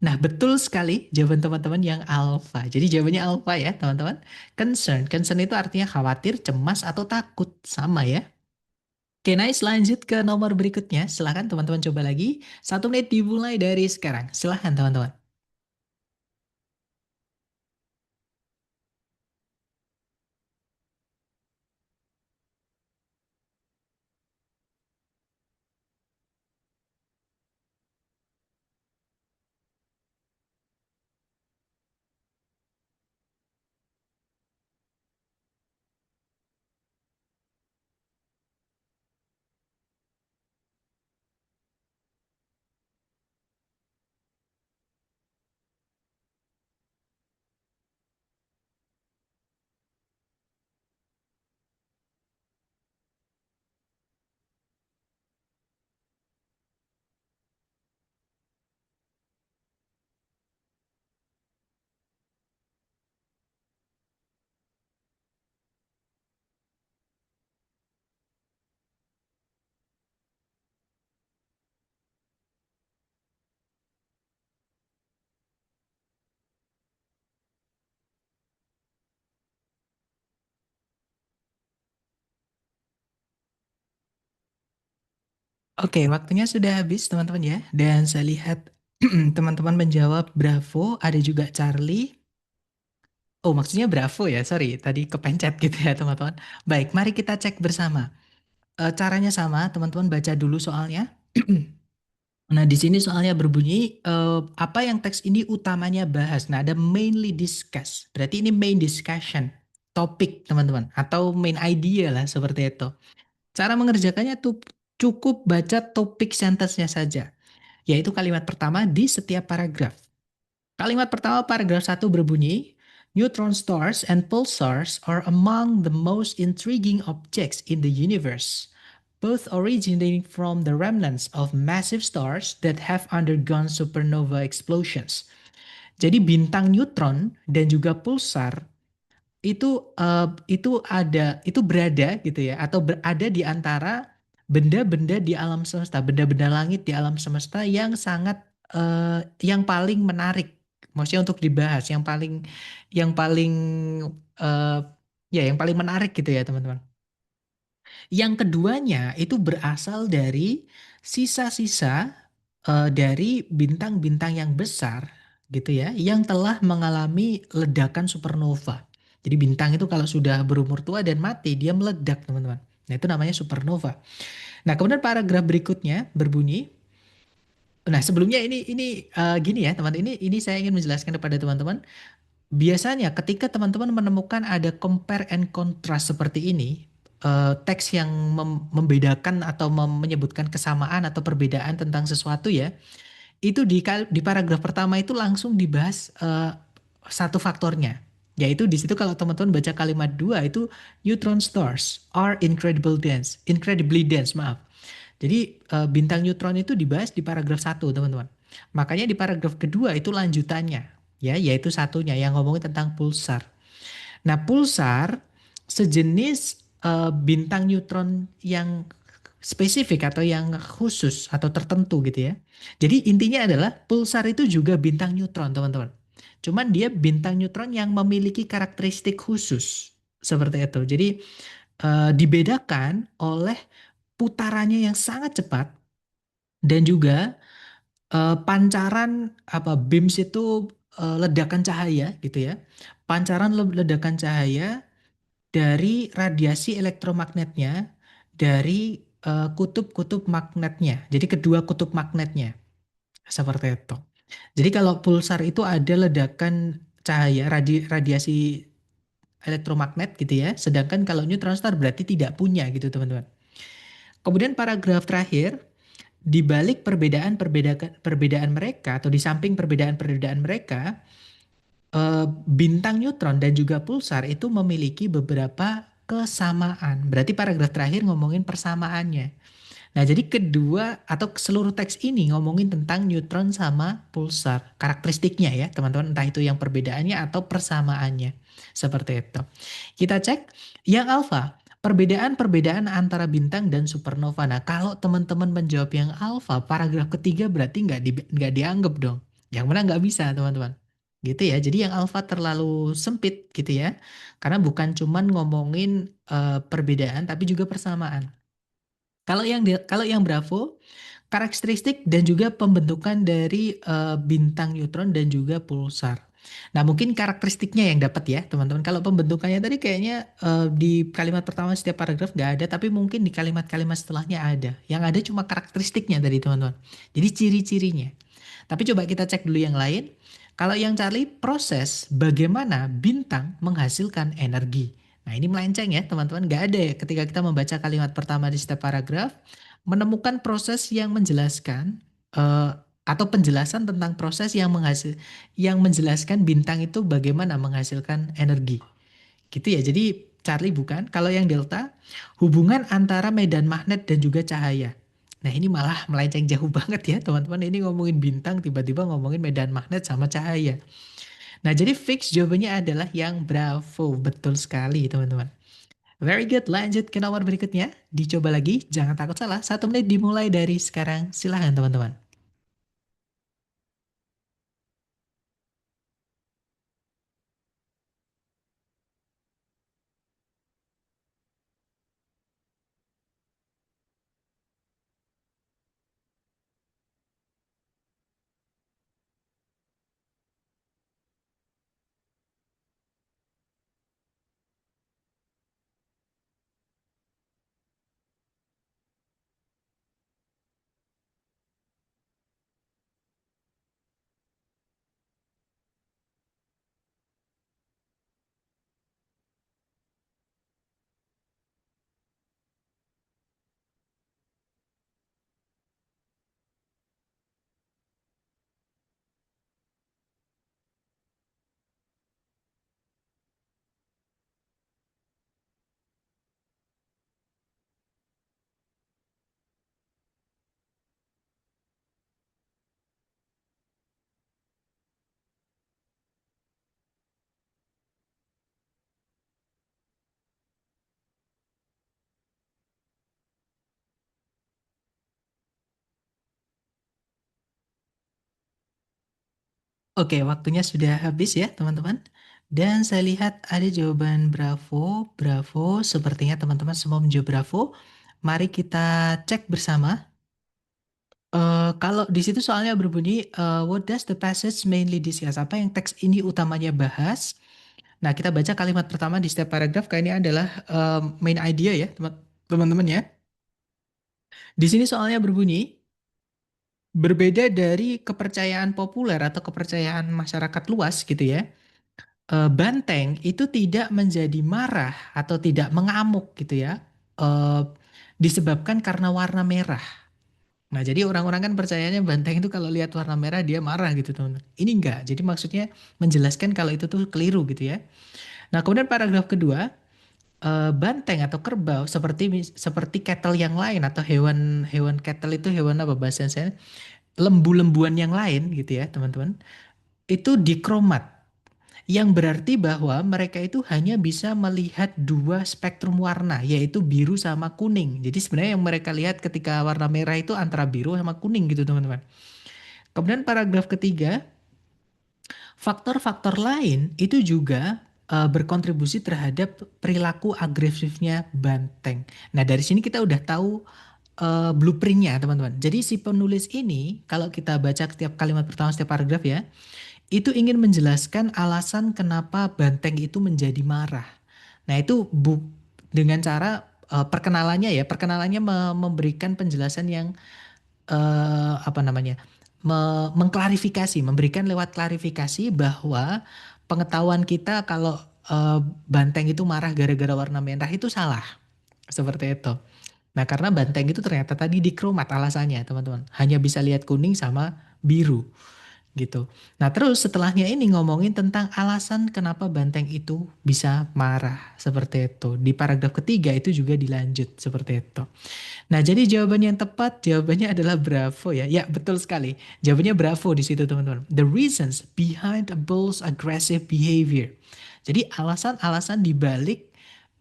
Nah, betul sekali jawaban teman-teman yang alfa. Jadi jawabannya alfa ya, teman-teman. Concern. Concern itu artinya khawatir, cemas, atau takut. Sama ya. Oke, nice. Lanjut ke nomor berikutnya. Silahkan teman-teman coba lagi. 1 menit dimulai dari sekarang. Silahkan teman-teman. Oke, waktunya sudah habis teman-teman ya. Dan saya lihat teman-teman menjawab Bravo, ada juga Charlie. Oh, maksudnya Bravo ya, sorry. Tadi kepencet gitu ya teman-teman. Baik, mari kita cek bersama. Caranya sama, teman-teman baca dulu soalnya. Nah, di sini soalnya berbunyi, apa yang teks ini utamanya bahas. Nah, ada mainly discuss. Berarti ini main discussion. Topik, teman-teman. Atau main idea lah, seperti itu. Cara mengerjakannya tuh cukup baca topik sentence-nya saja. Yaitu kalimat pertama di setiap paragraf. Kalimat pertama paragraf satu berbunyi, Neutron stars and pulsars are among the most intriguing objects in the universe, both originating from the remnants of massive stars that have undergone supernova explosions. Jadi bintang neutron dan juga pulsar itu berada gitu ya atau berada di antara benda-benda di alam semesta, benda-benda langit di alam semesta yang sangat yang paling menarik, maksudnya untuk dibahas, yang paling eh, ya yang paling menarik gitu ya teman-teman. Yang keduanya itu berasal dari sisa-sisa dari bintang-bintang yang besar gitu ya, yang telah mengalami ledakan supernova. Jadi bintang itu kalau sudah berumur tua dan mati, dia meledak teman-teman. Nah itu namanya supernova. Nah kemudian paragraf berikutnya berbunyi, nah sebelumnya ini gini ya teman, ini saya ingin menjelaskan kepada teman-teman. Biasanya ketika teman-teman menemukan ada compare and contrast seperti ini, teks yang membedakan atau menyebutkan kesamaan atau perbedaan tentang sesuatu ya, itu di paragraf pertama itu langsung dibahas satu faktornya. Yaitu di situ kalau teman-teman baca kalimat dua itu neutron stars are incredibly dense, maaf. Jadi bintang neutron itu dibahas di paragraf satu teman-teman. Makanya di paragraf kedua itu lanjutannya, ya, yaitu satunya yang ngomongin tentang pulsar. Nah, pulsar sejenis bintang neutron yang spesifik atau yang khusus atau tertentu gitu ya. Jadi intinya adalah pulsar itu juga bintang neutron, teman-teman. Cuman dia bintang neutron yang memiliki karakteristik khusus seperti itu. Jadi dibedakan oleh putarannya yang sangat cepat dan juga pancaran apa beams itu ledakan cahaya gitu ya. Pancaran ledakan cahaya dari radiasi elektromagnetnya dari kutub-kutub magnetnya. Jadi kedua kutub magnetnya seperti itu. Jadi kalau pulsar itu ada ledakan cahaya radiasi elektromagnet gitu ya. Sedangkan kalau neutron star berarti tidak punya gitu teman-teman. Kemudian paragraf terakhir, di balik perbedaan mereka atau di samping perbedaan-perbedaan mereka, bintang neutron dan juga pulsar itu memiliki beberapa kesamaan. Berarti paragraf terakhir ngomongin persamaannya. Nah, jadi kedua atau seluruh teks ini ngomongin tentang neutron sama pulsar, karakteristiknya ya, teman-teman, entah itu yang perbedaannya atau persamaannya. Seperti itu. Kita cek yang alfa, perbedaan-perbedaan antara bintang dan supernova. Nah, kalau teman-teman menjawab yang alfa, paragraf ketiga berarti nggak dianggap dong. Yang mana nggak bisa, teman-teman. Gitu ya. Jadi yang alfa terlalu sempit gitu ya. Karena bukan cuman ngomongin perbedaan tapi juga persamaan. Kalau yang Bravo, karakteristik dan juga pembentukan dari bintang neutron dan juga pulsar. Nah, mungkin karakteristiknya yang dapat ya, teman-teman. Kalau pembentukannya tadi kayaknya di kalimat pertama setiap paragraf nggak ada, tapi mungkin di kalimat-kalimat setelahnya ada. Yang ada cuma karakteristiknya tadi, teman-teman. Jadi ciri-cirinya. Tapi coba kita cek dulu yang lain. Kalau yang Charlie, proses bagaimana bintang menghasilkan energi. Nah ini melenceng ya teman-teman. Nggak ada ya ketika kita membaca kalimat pertama di setiap paragraf. Menemukan proses yang menjelaskan eh, atau penjelasan tentang proses yang menjelaskan bintang itu bagaimana menghasilkan energi. Gitu ya. Jadi Charlie bukan. Kalau yang Delta, hubungan antara medan magnet dan juga cahaya. Nah ini malah melenceng jauh banget ya teman-teman. Ini ngomongin bintang tiba-tiba ngomongin medan magnet sama cahaya. Nah jadi fix jawabannya adalah yang Bravo. Betul sekali teman-teman. Very good. Lanjut ke nomor berikutnya. Dicoba lagi. Jangan takut salah. 1 menit dimulai dari sekarang. Silahkan teman-teman. Oke, waktunya sudah habis ya, teman-teman. Dan saya lihat ada jawaban Bravo. Bravo, sepertinya teman-teman semua menjawab Bravo. Mari kita cek bersama. Kalau di situ soalnya berbunyi, what does the passage mainly discuss? Apa yang teks ini utamanya bahas? Nah, kita baca kalimat pertama di setiap paragraf. Kayak ini adalah main idea ya, teman-teman ya. Di sini soalnya berbunyi, berbeda dari kepercayaan populer atau kepercayaan masyarakat luas gitu ya. Banteng itu tidak menjadi marah atau tidak mengamuk gitu ya, eh, disebabkan karena warna merah. Nah, jadi orang-orang kan percayanya banteng itu kalau lihat warna merah dia marah gitu teman-teman. Ini enggak. Jadi maksudnya menjelaskan kalau itu tuh keliru gitu ya. Nah, kemudian paragraf kedua, banteng atau kerbau seperti cattle yang lain atau hewan cattle itu hewan apa bahasa saya? Lembu-lembuan yang lain gitu ya, teman-teman. Itu dikromat, yang berarti bahwa mereka itu hanya bisa melihat dua spektrum warna, yaitu biru sama kuning. Jadi sebenarnya yang mereka lihat ketika warna merah itu antara biru sama kuning gitu teman-teman. Kemudian paragraf ketiga, faktor-faktor lain itu juga berkontribusi terhadap perilaku agresifnya banteng. Nah, dari sini kita udah tahu blueprintnya teman-teman. Jadi si penulis ini kalau kita baca setiap kalimat pertama setiap paragraf ya, itu ingin menjelaskan alasan kenapa banteng itu menjadi marah. Nah, itu dengan cara perkenalannya ya, perkenalannya memberikan penjelasan yang apa namanya? Mengklarifikasi, memberikan lewat klarifikasi bahwa pengetahuan kita kalau banteng itu marah gara-gara warna merah itu salah. Seperti itu. Nah, karena banteng itu ternyata tadi dikromat alasannya, teman-teman. Hanya bisa lihat kuning sama biru gitu. Nah, terus setelahnya ini ngomongin tentang alasan kenapa banteng itu bisa marah seperti itu. Di paragraf ketiga itu juga dilanjut seperti itu. Nah, jadi jawaban yang tepat jawabannya adalah bravo ya. Ya, betul sekali. Jawabannya bravo di situ, teman-teman. The reasons behind a bull's aggressive behavior. Jadi alasan-alasan dibalik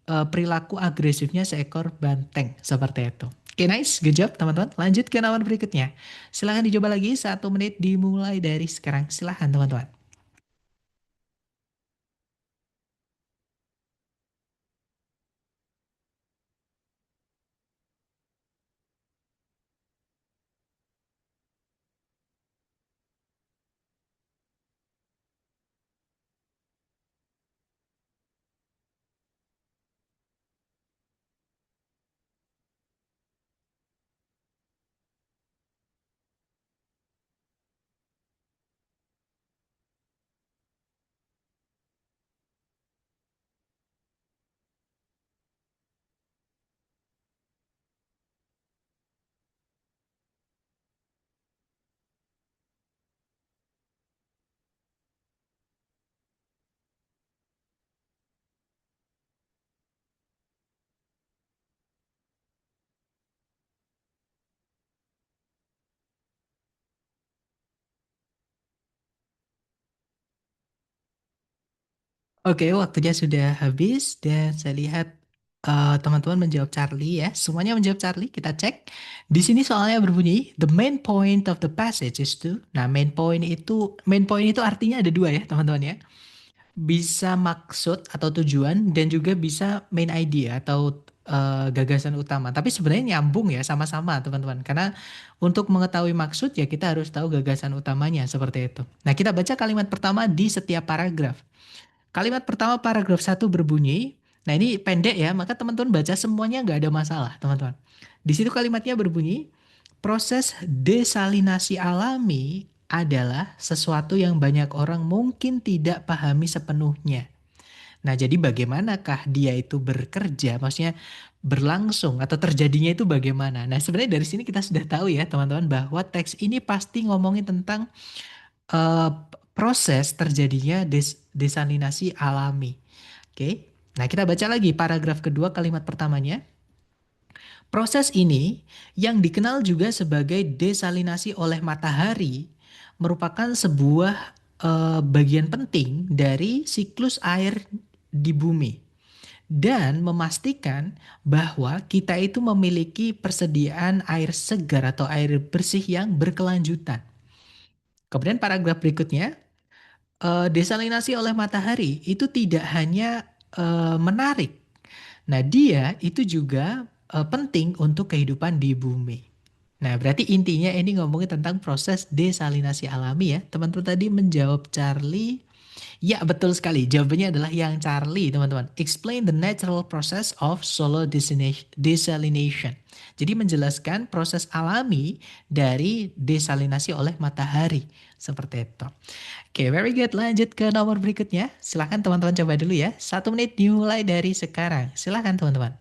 perilaku agresifnya seekor banteng seperti itu. Oke, nice, good job teman-teman. Lanjut ke nomor berikutnya. Silahkan dicoba lagi, 1 menit dimulai dari sekarang. Silahkan teman-teman. Oke, waktunya sudah habis dan saya lihat teman-teman menjawab Charlie ya. Semuanya menjawab Charlie. Kita cek. Di sini soalnya berbunyi the main point of the passage is to. Nah, main point itu artinya ada dua ya, teman-teman ya. Bisa maksud atau tujuan dan juga bisa main idea atau gagasan utama. Tapi sebenarnya nyambung ya sama-sama teman-teman. Karena untuk mengetahui maksud ya kita harus tahu gagasan utamanya seperti itu. Nah, kita baca kalimat pertama di setiap paragraf. Kalimat pertama paragraf satu berbunyi, nah ini pendek ya, maka teman-teman baca semuanya nggak ada masalah teman-teman. Di situ kalimatnya berbunyi, proses desalinasi alami adalah sesuatu yang banyak orang mungkin tidak pahami sepenuhnya. Nah, jadi bagaimanakah dia itu bekerja, maksudnya berlangsung atau terjadinya itu bagaimana? Nah, sebenarnya dari sini kita sudah tahu ya, teman-teman, bahwa teks ini pasti ngomongin tentang eh, proses terjadinya desalinasi alami. Oke. Nah, kita baca lagi paragraf kedua kalimat pertamanya. Proses ini yang dikenal juga sebagai desalinasi oleh matahari merupakan sebuah bagian penting dari siklus air di bumi dan memastikan bahwa kita itu memiliki persediaan air segar atau air bersih yang berkelanjutan. Kemudian paragraf berikutnya, Desalinasi oleh matahari itu tidak hanya menarik. Nah, dia itu juga penting untuk kehidupan di bumi. Nah, berarti intinya ini ngomongin tentang proses desalinasi alami ya. Teman-teman tadi menjawab Charlie. Ya, betul sekali. Jawabannya adalah yang Charlie, teman-teman. Explain the natural process of solar desalination. Jadi menjelaskan proses alami dari desalinasi oleh matahari. Seperti itu. Oke, very good. Lanjut ke nomor berikutnya. Silahkan teman-teman coba dulu ya. 1 menit dimulai dari sekarang. Silahkan teman-teman.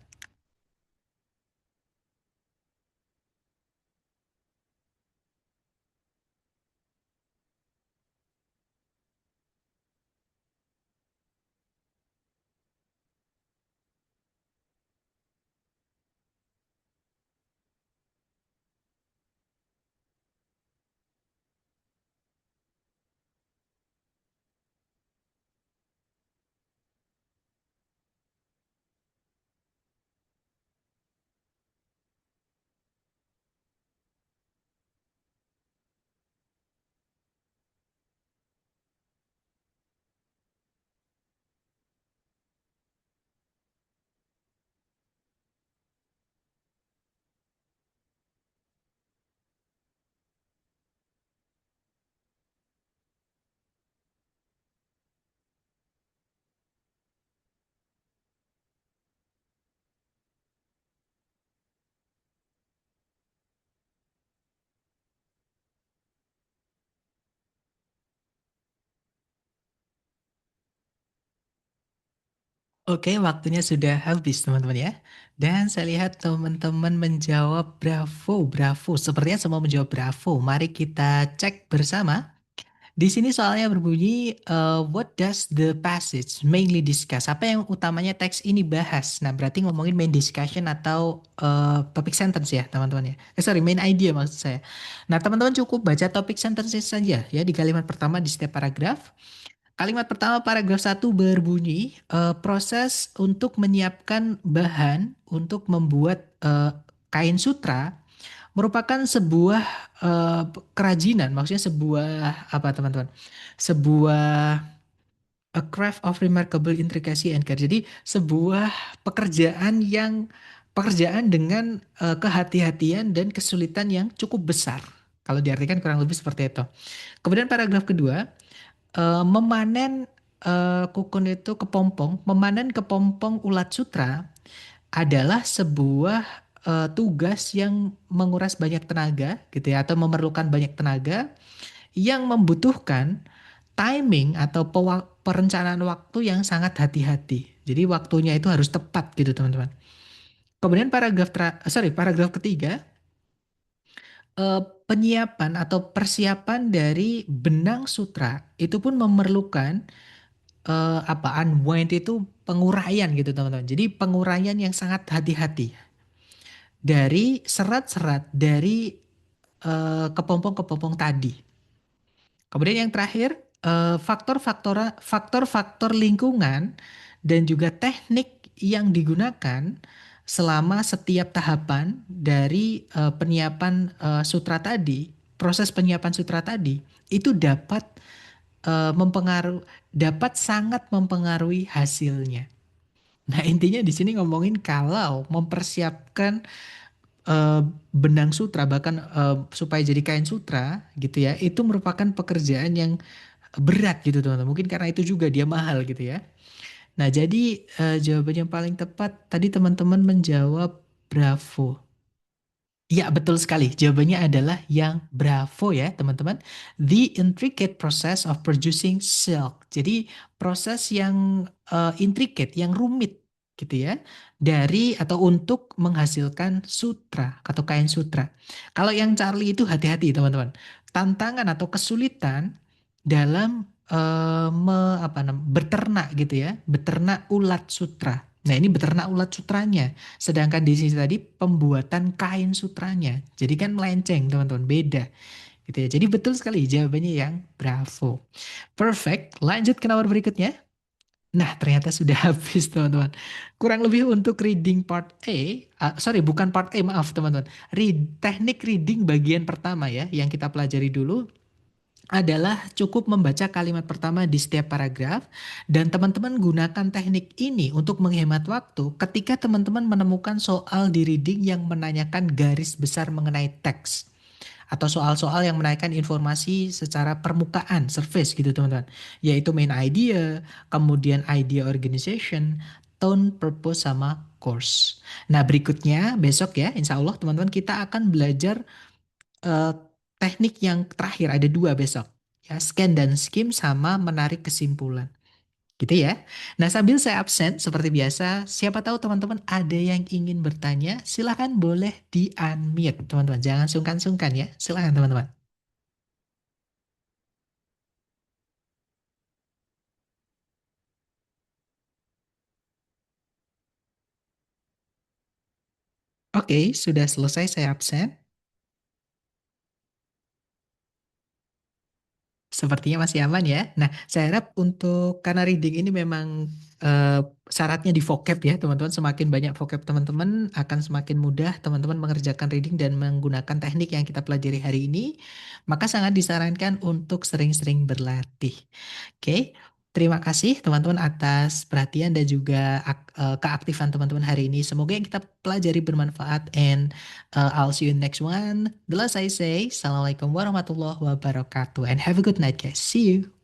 Oke, waktunya sudah habis teman-teman ya. Dan saya lihat teman-teman menjawab bravo, bravo. Sepertinya semua menjawab bravo. Mari kita cek bersama. Di sini soalnya berbunyi, what does the passage mainly discuss? Apa yang utamanya teks ini bahas? Nah, berarti ngomongin main discussion atau topic sentence ya, teman-teman ya. Sorry, main idea maksud saya. Nah, teman-teman cukup baca topic sentences saja ya di kalimat pertama di setiap paragraf. Kalimat pertama paragraf 1 berbunyi, proses untuk menyiapkan bahan untuk membuat kain sutra merupakan sebuah kerajinan, maksudnya sebuah apa teman-teman? Sebuah a craft of remarkable intricacy and care. Jadi sebuah pekerjaan dengan kehati-hatian dan kesulitan yang cukup besar. Kalau diartikan kurang lebih seperti itu. Kemudian paragraf kedua, memanen kukun itu kepompong, memanen kepompong ulat sutra adalah sebuah tugas yang menguras banyak tenaga gitu ya atau memerlukan banyak tenaga yang membutuhkan timing atau perencanaan waktu yang sangat hati-hati. Jadi waktunya itu harus tepat gitu teman-teman. Kemudian paragraf ketiga, penyiapan atau persiapan dari benang sutra itu pun memerlukan unwind itu penguraian gitu teman-teman. Jadi penguraian yang sangat hati-hati dari serat-serat dari kepompong-kepompong tadi. Kemudian yang terakhir, faktor-faktor lingkungan dan juga teknik yang digunakan selama setiap tahapan dari penyiapan sutra tadi, proses penyiapan sutra tadi itu dapat sangat mempengaruhi hasilnya. Nah, intinya di sini ngomongin kalau mempersiapkan eh, benang sutra bahkan supaya jadi kain sutra gitu ya, itu merupakan pekerjaan yang berat gitu teman-teman. Mungkin karena itu juga dia mahal gitu ya. Nah, jadi jawaban yang paling tepat tadi teman-teman menjawab bravo. Ya, betul sekali. Jawabannya adalah yang bravo ya, teman-teman. The intricate process of producing silk. Jadi, proses yang intricate, yang rumit gitu ya, dari atau untuk menghasilkan sutra atau kain sutra. Kalau yang Charlie itu hati-hati, teman-teman. Tantangan atau kesulitan dalam beternak gitu ya, beternak ulat sutra. Nah, ini beternak ulat sutranya. Sedangkan di sini tadi pembuatan kain sutranya. Jadi kan melenceng teman-teman, beda gitu ya. Jadi betul sekali jawabannya yang bravo. Perfect. Lanjut ke nomor berikutnya. Nah, ternyata sudah habis teman-teman. Kurang lebih untuk reading part A, sorry bukan part A, maaf teman-teman. Teknik reading bagian pertama ya yang kita pelajari dulu. adalah cukup membaca kalimat pertama di setiap paragraf dan teman-teman gunakan teknik ini untuk menghemat waktu ketika teman-teman menemukan soal di reading yang menanyakan garis besar mengenai teks atau soal-soal yang menanyakan informasi secara permukaan, surface gitu teman-teman. Yaitu main idea, kemudian idea organization, tone, purpose, sama course. Nah berikutnya besok ya, insya Allah teman-teman kita akan belajar eh, teknik yang terakhir ada dua besok. Ya, scan dan skim sama menarik kesimpulan. Gitu ya. Nah, sambil saya absen seperti biasa, siapa tahu teman-teman ada yang ingin bertanya, silahkan boleh di-unmute, teman-teman. Jangan sungkan-sungkan ya. Silahkan teman-teman. Oke, sudah selesai saya absen. Sepertinya masih aman ya. Nah, saya harap untuk karena reading ini memang eh, syaratnya di vocab ya, teman-teman. Semakin banyak vocab teman-teman, akan semakin mudah teman-teman mengerjakan reading dan menggunakan teknik yang kita pelajari hari ini. Maka sangat disarankan untuk sering-sering berlatih. Oke, terima kasih teman-teman atas perhatian dan juga keaktifan teman-teman hari ini. Semoga yang kita pelajari bermanfaat and I'll see you in the next one. The last I say, Assalamualaikum warahmatullahi wabarakatuh and have a good night guys. See you.